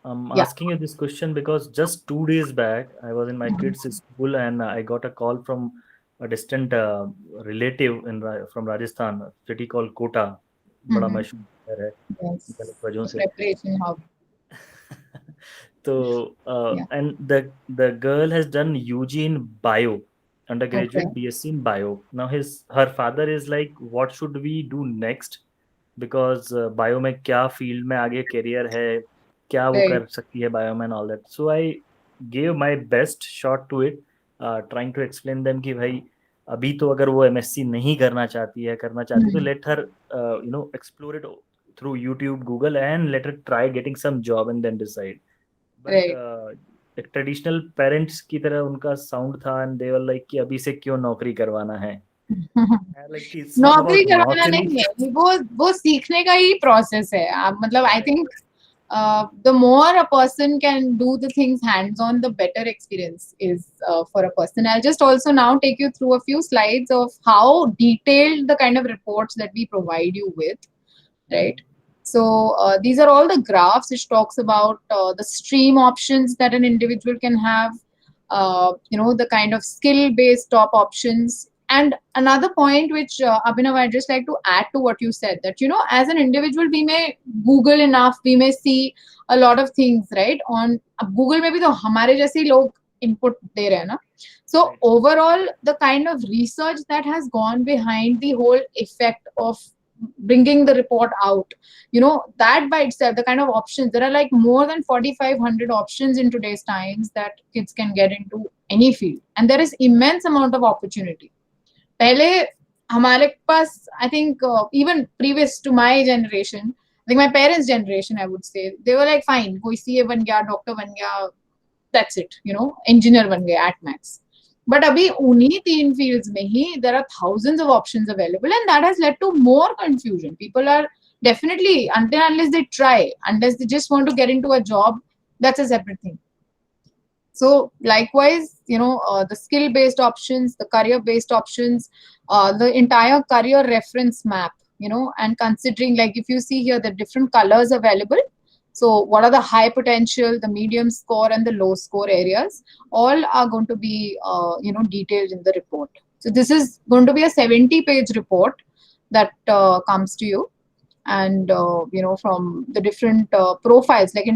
I'm asking you this question because just 2 days back, I was in my kids' school and I got a call from a distant relative from Rajasthan, a city called Kota. बड़ा मशहूर है वजहों से. Preparation hub. So and the girl has done UG in bio, undergraduate BSc in bio. Now her father is like, what should we do next? Because bio में क्या field में आगे career है, क्या वो कर सकती है bio में and all that. So I gave my best shot to it, trying to explain them कि भाई अभी तो अगर वो MSc नहीं करना चाहती है तो let her explore it through YouTube, Google, and let her try getting some job and then decide. But एक ट्रेडिशनल पेरेंट्स की तरह उनका साउंड था एंड दे वर लाइक कि अभी से क्यों नौकरी करवाना है. नौकरी करवाना नहीं है, वो सीखने का ही प्रोसेस है. मतलब I think the more a person can do the things hands on, the better experience is for a person. I'll just also now take you through a few slides of how detailed the kind of reports that we provide you with, right? So these are all the graphs which talks about the stream options that an individual can have, the kind of skill-based top options. And another point which Abhinav, I'd just like to add to what you said, that, as an individual, we may Google enough, we may see a lot of things, right? On Google, maybe the hamare jaise log input de rahe na. So overall, the kind of research that has gone behind the whole effect of bringing the report out, that by itself, the kind of options, there are like more than 4,500 options in today's times that kids can get into any field, and there is immense amount of opportunity. Pehle hamare paas, I think even previous to my generation, like my parents' generation, I would say, they were like, fine, koi CA ban gaya, doctor ban gaya, that's it, engineer ban gaya at max. But abhi unhi teen fields mein hi, there are thousands of options available, and that has led to more confusion. People are definitely, unless they try, unless they just want to get into a job, that's a separate thing. So likewise, the skill-based options, the career-based options, the entire career reference map, and considering, like, if you see here, the different colors available. So what are the high potential, the medium score, and the low score areas? All are going to be, detailed in the report. So this is going to be a 70-page report that comes to you, and from the different profiles, like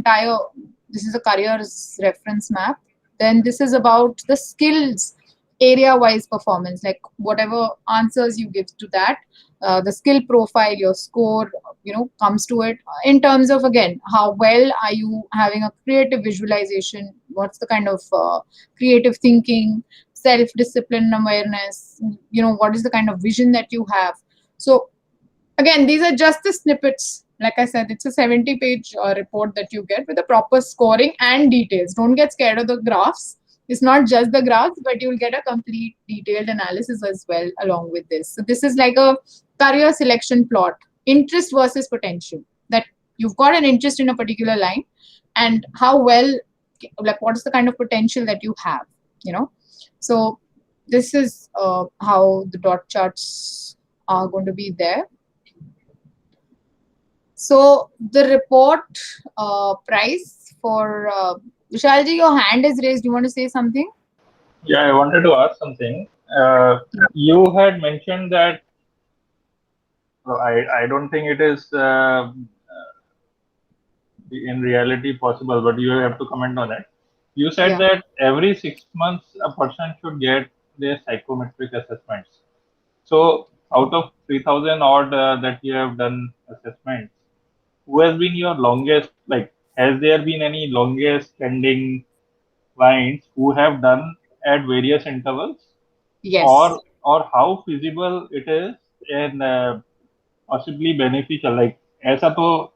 this is a careers reference map. Then this is about the skills area-wise performance, like whatever answers you give to that, the skill profile, your score, comes to it in terms of, again, how well are you having a creative visualization, what's the kind of creative thinking, self-discipline, awareness, what is the kind of vision that you have. So again, these are just the snippets. Like I said, it's a 70-page report that you get with a proper scoring and details. Don't get scared of the graphs. It's not just the graphs, but you'll get a complete detailed analysis as well along with this. So this is like a career selection plot, interest versus potential, that you've got an interest in a particular line, and how well, like what is the kind of potential that you have, So this is how the dot charts are going to be there. So the report price for Vishalji, your hand is raised. Do you want to say something? Yeah, I wanted to ask something. You had mentioned that I don't think it is in reality possible, but you have to comment on it. You said that every 6 months a person should get their psychometric assessments. So out of 3,000 odd that you have done assessments, who has been your longest, like, has there been any longest standing clients who have done at various intervals? Yes. Or how feasible it is and possibly beneficial? Like, ऐसा तो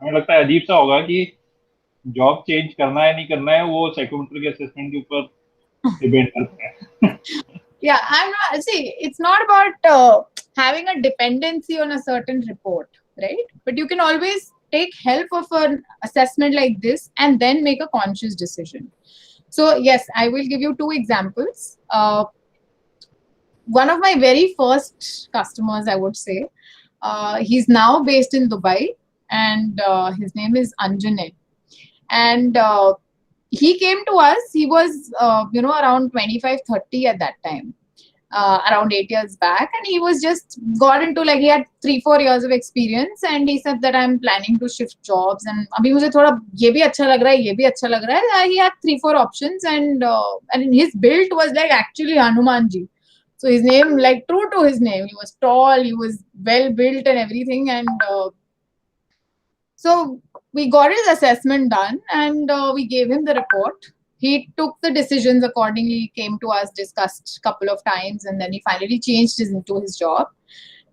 हमें लगता है अजीब सा होगा कि job change करना है नहीं करना है वो साइकोमेट्रिक असेसमेंट के ऊपर डिपेंड करता है. Yeah, it's not about having a dependency on a certain report, right? But you can always take help of an assessment like this and then make a conscious decision. So yes, I will give you 2 examples. One of my very first customers, I would say, he's now based in Dubai, and his name is Anjane. And he came to us, he was, around 25, 30 at that time, around 8 years back. And he was just got into, like, he had 3-4 years of experience, and he said that I'm planning to shift jobs. And abhi mujhe thoda ye bhi acha lag raha hai, ye bhi acha lag raha hai. He had 3-4 options, and his build was like actually Hanumanji. So his name, like, true to his name, he was tall, he was well built and everything. And so we got his assessment done, and we gave him the report. He took the decisions accordingly, came to us, discussed a couple of times, and then he finally changed into his job.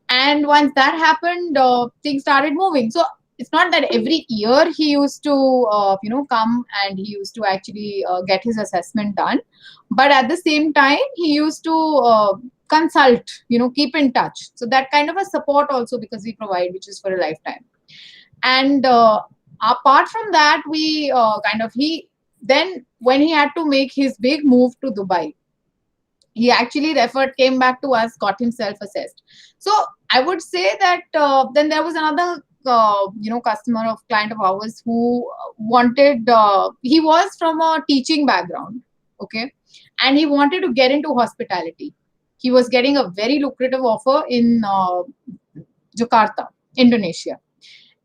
And once that happened, things started moving. So it's not that every year he used to, come and he used to actually get his assessment done. But at the same time, he used to consult, keep in touch. So that kind of a support also, because we provide, which is for a lifetime. And apart from that, we then when he had to make his big move to Dubai, he actually came back to us, got himself assessed. So I would say that then there was another client of ours who wanted, he was from a teaching background, okay, and he wanted to get into hospitality. He was getting a very lucrative offer in Jakarta, Indonesia.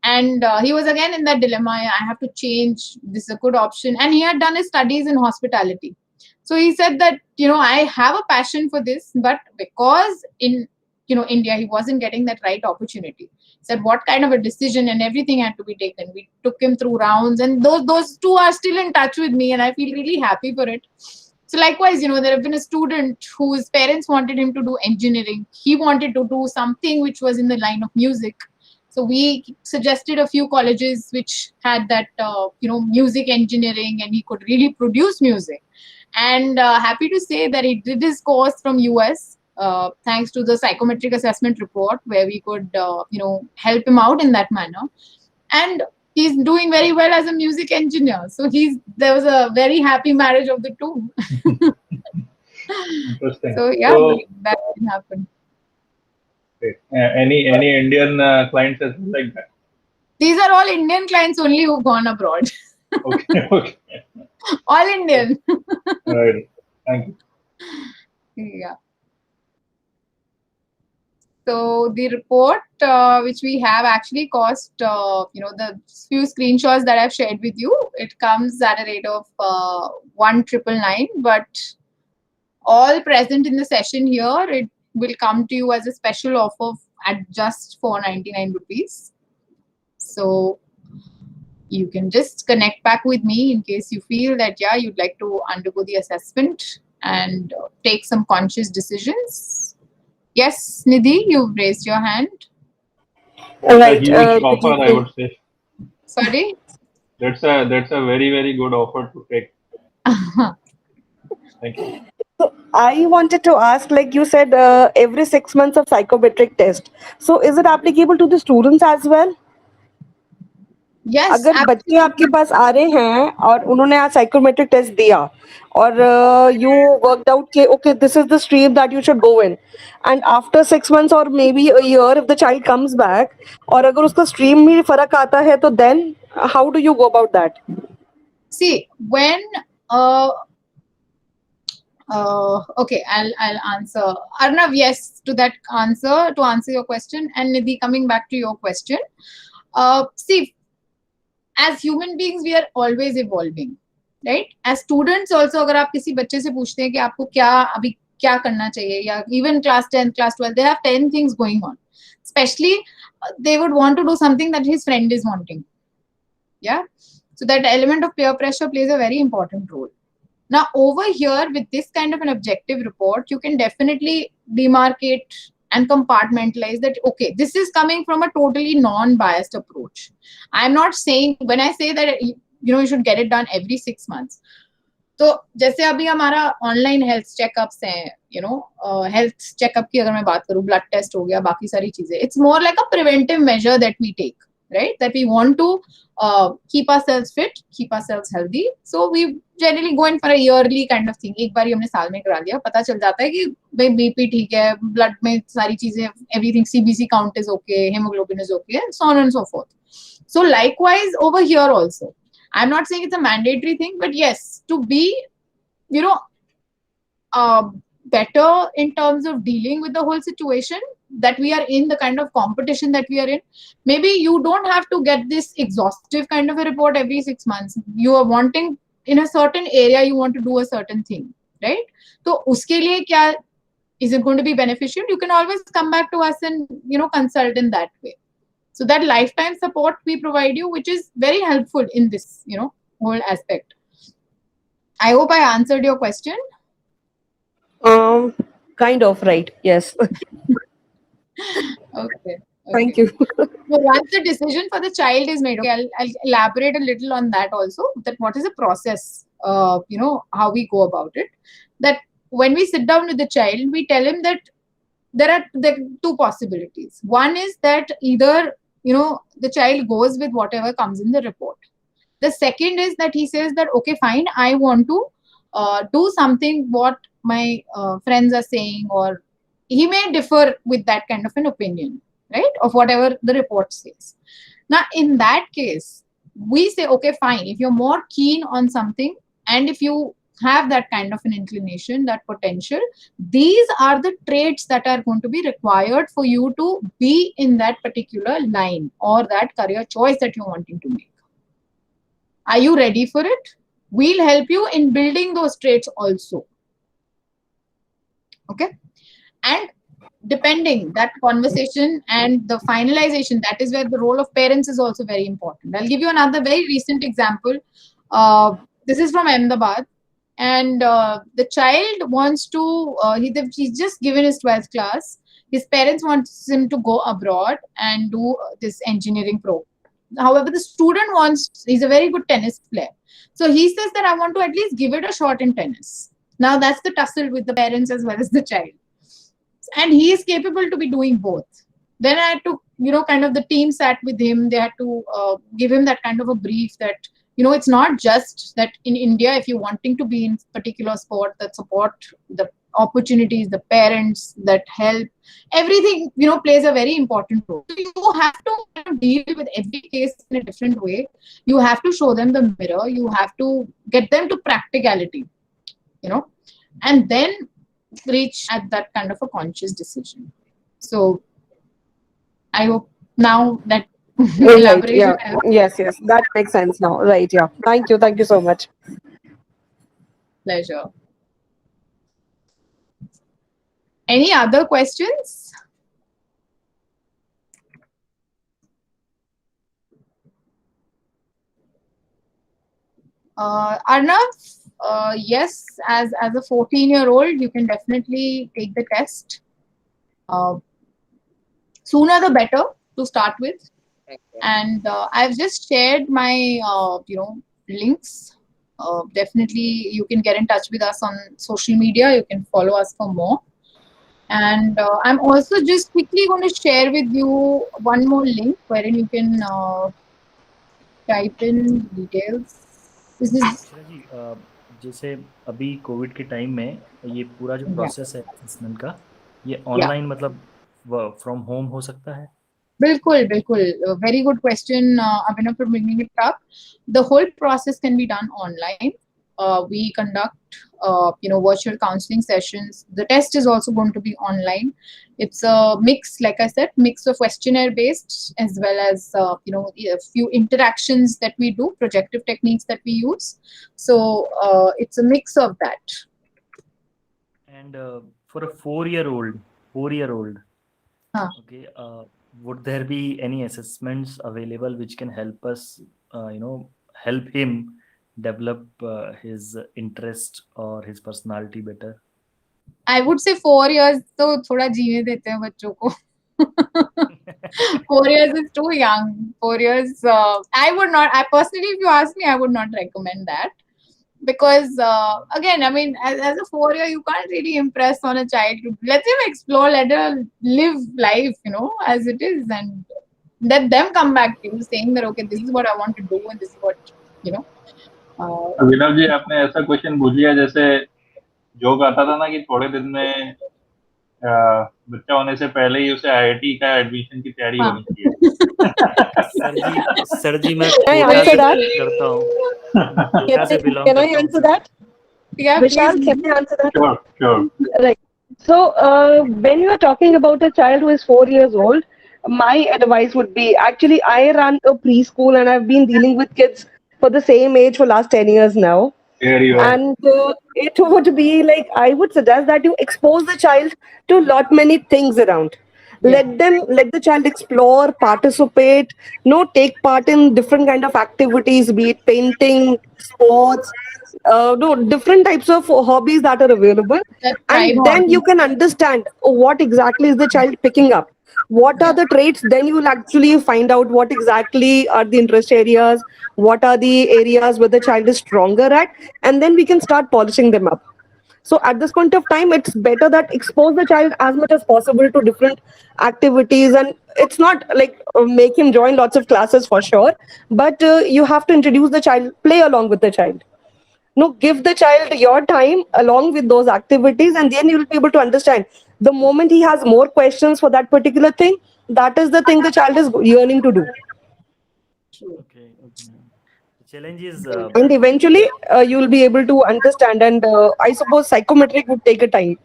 And he was again in that dilemma, I have to change, this is a good option. And he had done his studies in hospitality. So he said that, I have a passion for this, but because in India, he wasn't getting that right opportunity. Said what kind of a decision, and everything had to be taken. We took him through rounds, and those two are still in touch with me, and I feel really happy for it. So likewise, there have been a student whose parents wanted him to do engineering. He wanted to do something which was in the line of music. So we suggested a few colleges which had that, music engineering, and he could really produce music. And happy to say that he did his course from US, thanks to the psychometric assessment report, where we could, help him out in that manner. And he's doing very well as a music engineer. So there was a very happy marriage of the two. Interesting. So yeah, that can happen. Okay. Any Indian clients as well like that? These are all Indian clients only who've gone abroad. Okay. Okay. All Indian. Right. Thank you. Yeah. So the report which we have actually cost, the few screenshots that I've shared with you, it comes at a rate of 1,999, but all present in the session here, it will come to you as a special offer at just 499 rupees. So you can just connect back with me in case you feel that, yeah, you'd like to undergo the assessment and take some conscious decisions. Yes, Nidhi, you've raised your hand. Right. A huge offer, I would say. Sorry? That's a very, very good offer to take. Thank you. So I wanted to ask, like you said, every 6 months of psychometric test. So is it applicable to the students as well? Yes. अगर बच्चे आपके पास आ रहे हैं और उन्होंने आज psychometric test दिया और you worked out कि okay, this is the stream that you should go in, and after 6 months or maybe a year, if the child comes back और अगर उसका stream में फर्क आता है तो then how do you go about that? See, when okay, I'll answer. Arnav, yes, to that answer, to answer your question, and Nidhi, coming back to your question. See, as human beings, we are always evolving, right? As students also, अगर आप किसी बच्चे से पूछते हैं कि आपको अभी क्या करना चाहिए, या even class 10, class 12, they have 10 things going on. Especially, they would want to do something that his friend is wanting. Yeah. So that element of peer pressure plays a very important role. Now, over here, with this kind of an objective report, you can definitely demarcate and compartmentalize that, okay, this is coming from a totally non-biased approach. I'm not saying, when I say that, you should get it done every 6 months. तो जैसे अभी हमारा online health checkups हैं, health checkup की अगर मैं बात करूँ, ब्लड टेस्ट हो गया, बाकी सारी चीजें, it's more like a preventive measure that we take, right? That we want to keep ourselves fit, keep ourselves healthy. So we generally go in for a yearly kind of thing. एक बार ही हमने साल में करा लिया, पता चल जाता है कि भाई बीपी ठीक है, ब्लड में सारी चीजें, everything, CBC count is okay, hemoglobin is okay, and so on and so forth. So likewise over here also, I'm not saying it's a mandatory thing, but yes, to be, better in terms of dealing with the whole situation that we are in, the kind of competition that we are in, maybe you don't have to get this exhaustive kind of a report every 6 months. You are wanting in a certain area, you want to do a certain thing, right? So uske liye kya is it going to be beneficial? You can always come back to us and consult in that way. So that lifetime support we provide you, which is very helpful in this whole aspect. I hope I answered your question. Kind of, right? Yes. Okay. Thank you. So once the decision for the child is made, okay, I'll elaborate a little on that also, that what is the process, how we go about it. That when we sit down with the child, we tell him that there are two possibilities. One is that either, the child goes with whatever comes in the report. The second is that he says that, okay, fine, I want to do something what my friends are saying, or he may differ with that kind of an opinion, right, of whatever the report says. Now, in that case, we say, okay, fine, if you're more keen on something, and if you have that kind of an inclination, that potential, these are the traits that are going to be required for you to be in that particular line or that career choice that you're wanting to make. Are you ready for it? We'll help you in building those traits also. Okay. And depending, that conversation and the finalization, that is where the role of parents is also very important. I'll give you another very recent example. This is from Ahmedabad, and the child wants to, he's just given his 12th class. His parents wants him to go abroad and do this engineering program. However, the student wants, he's a very good tennis player. So he says that I want to at least give it a shot in tennis. Now that's the tussle with the parents as well as the child. And he is capable to be doing both. Then I had to, kind of the team sat with him. They had to give him that kind of a brief that, it's not just that in India, if you're wanting to be in particular sport, that support, the opportunities, the parents that help, everything, plays a very important role. So you have to deal with every case in a different way. You have to show them the mirror. You have to get them to practicality, and then reach at that kind of a conscious decision. So I hope now that Right, elaboration yeah. helps. Yes, that makes sense now. Right, yeah. Thank you so much. Pleasure. Any other questions? Arnav, yes, as a 14-year-old, you can definitely take the test. Sooner the better to start with. And I've just shared my, links. Definitely, you can get in touch with us on social media. You can follow us for more. And I'm also just quickly going to share with you one more link wherein you can type in details. This is Akshara जी, जैसे अभी Covid के time में ये पूरा जो process है assessment का, ये ऑनलाइन मतलब फ्रॉम होम हो सकता है? बिल्कुल. Very good question, Abhinav, for bringing it up. The whole process can be done online. We conduct, virtual counseling sessions. The test is also going to be online. It's a mix, like I said, mix of questionnaire based as well as, a few interactions that we do, projective techniques that we use. So it's a mix of that. And for a 4-year-old, okay, would there be any assessments available which can help us, help him develop his interest or his personality better? I would say 4 years तो थोड़ा जीने देते हैं बच्चों को. 4 years is too young. 4 years, I personally, if you ask me, I would not recommend that. Because again, I mean, as a 4-year, you can't really impress on a child. Let him explore, let him live life, as it is, and let them come back to you saying that, okay, this is what I want to do, and this is what, Abhinav ji, आपने ऐसा question पूछ लिया जैसे joke आता था ना कि थोड़े दिन में बच्चा होने से पहले ही उसे आईआईटी का एडमिशन की तैयारी होनी चाहिए. सर जी मैं Can I answer that? करता हूँ. Can I answer that? Yeah, Vishal, please. can I answer that? Sure. Right. So, when you are talking about a child who is 4 years old, my advice would be, actually, I run a preschool and I've been dealing with kids for the same age for last 10 years now. Here you are. And it would be like, I would suggest that you expose the child to lot many things around. Let the child explore, participate, take part in different kind of activities, be it painting, sports, different types of hobbies that are available. And then you can understand what exactly is the child picking up. What are the traits? Then you will actually find out what exactly are the interest areas, what are the areas where the child is stronger at, and then we can start polishing them up. So at this point of time, it's better that expose the child as much as possible to different activities, and it's not like make him join lots of classes for sure, but you have to introduce the child, play along with the child. No, give the child your time along with those activities, and then you'll be able to understand. The moment he has more questions for that particular thing, that is the thing the child is yearning to do. Okay. The challenge is And eventually, you'll be able to understand. And I suppose psychometric would take a time.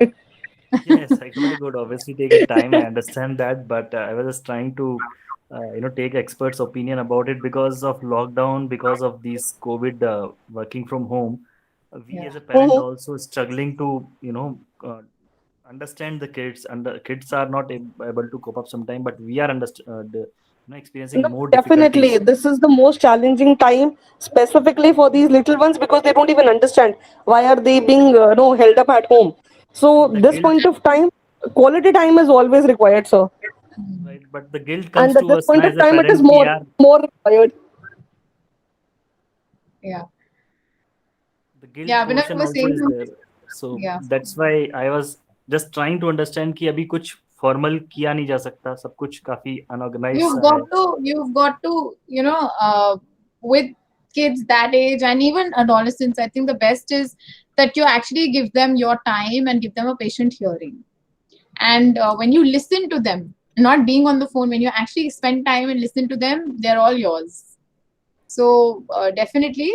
yes, psychometric would obviously take a time. I understand that, but I was just trying to, take experts' opinion about it because of lockdown, because of these COVID working from home. We as a parent also struggling to, understand the kids, and the kids are not able to cope up sometime, but we are experiencing No, more definitely. difficulties. This is the most challenging time, specifically for these little ones, because they don't even understand why are they being held up at home. So And the this guilt, point of time, quality time is always required, sir. right? But the guilt comes And at to this us now point as of a time, it is parent. We more are more required. Yeah. the guilt Yeah, Vinod portion was also saying is there. something. So Yeah. that's why I was just trying to understand कि अभी कुछ formal किया नहीं जा सकता, सब कुछ काफी unorganized You've सा got है. to, with kids that age and even adolescents, I think the best is that you actually give them your time and give them a patient hearing. And when you listen to them, not being on the phone, when you actually spend time and listen to them, they're all yours. So definitely,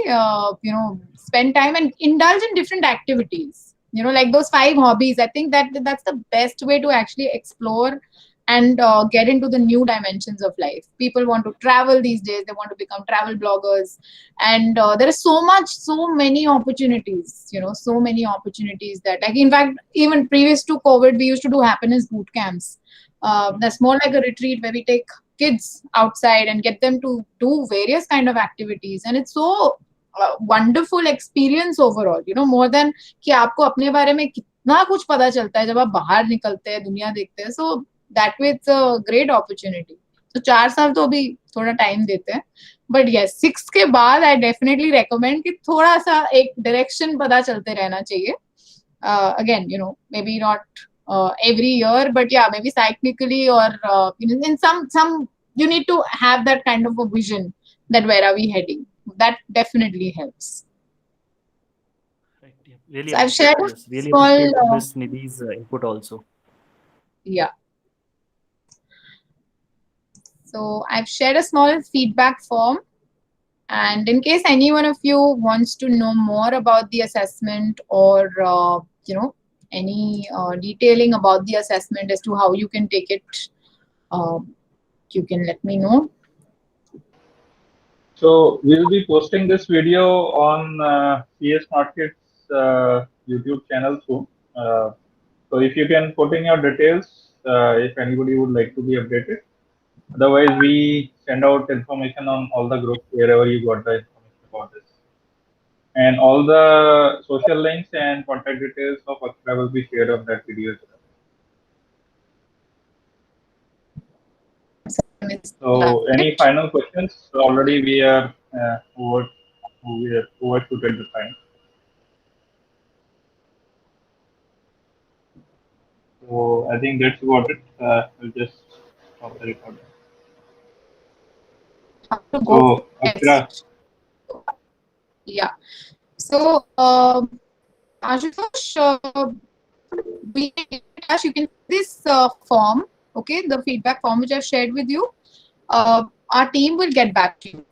spend time and indulge in different activities. Like those 5 hobbies. I think that's the best way to actually explore and get into the new dimensions of life. People want to travel these days. They want to become travel bloggers, and there is so many opportunities. So many opportunities that, like, in fact, even previous to COVID, we used to do happiness boot camps. That's more like a retreat where we take kids outside and get them to do various kind of activities, and it's so wonderful experience overall, more than कि आपको अपने बारे में कितना कुछ पता चलता है जब आप बाहर निकलते हैं, दुनिया देखते हैं. So that way it's a great opportunity. So 4 साल तो अभी थोड़ा टाइम देते हैं, but yes, 6 के बाद I definitely recommend कि थोड़ा सा एक direction पता चलते रहना चाहिए. Again, maybe not every year, but yeah, maybe cyclically, or in some you need to have that kind of a vision that where are we heading. That definitely helps. Right, yeah. Really So I've appreciate, shared a yes, really small appreciate this Nidhi's input also. yeah. So I've shared a small feedback form, and in case any one of you wants to know more about the assessment, or any detailing about the assessment as to how you can take it, you can let me know. So we'll be posting this video on CS Markets YouTube channel soon. So if you can put in your details, if anybody would like to be updated. Otherwise, we send out information on all the groups wherever you got the information about this. And all the social links and contact details of Akshara will be shared on that video as well. So, any final questions? Already we are overshooted the time. So I think that's about it. We'll just stop the recording. So Akshara. Yeah. So Ashutosh, you can see this form, okay, the feedback form which I've shared with you. Our team will get back to you.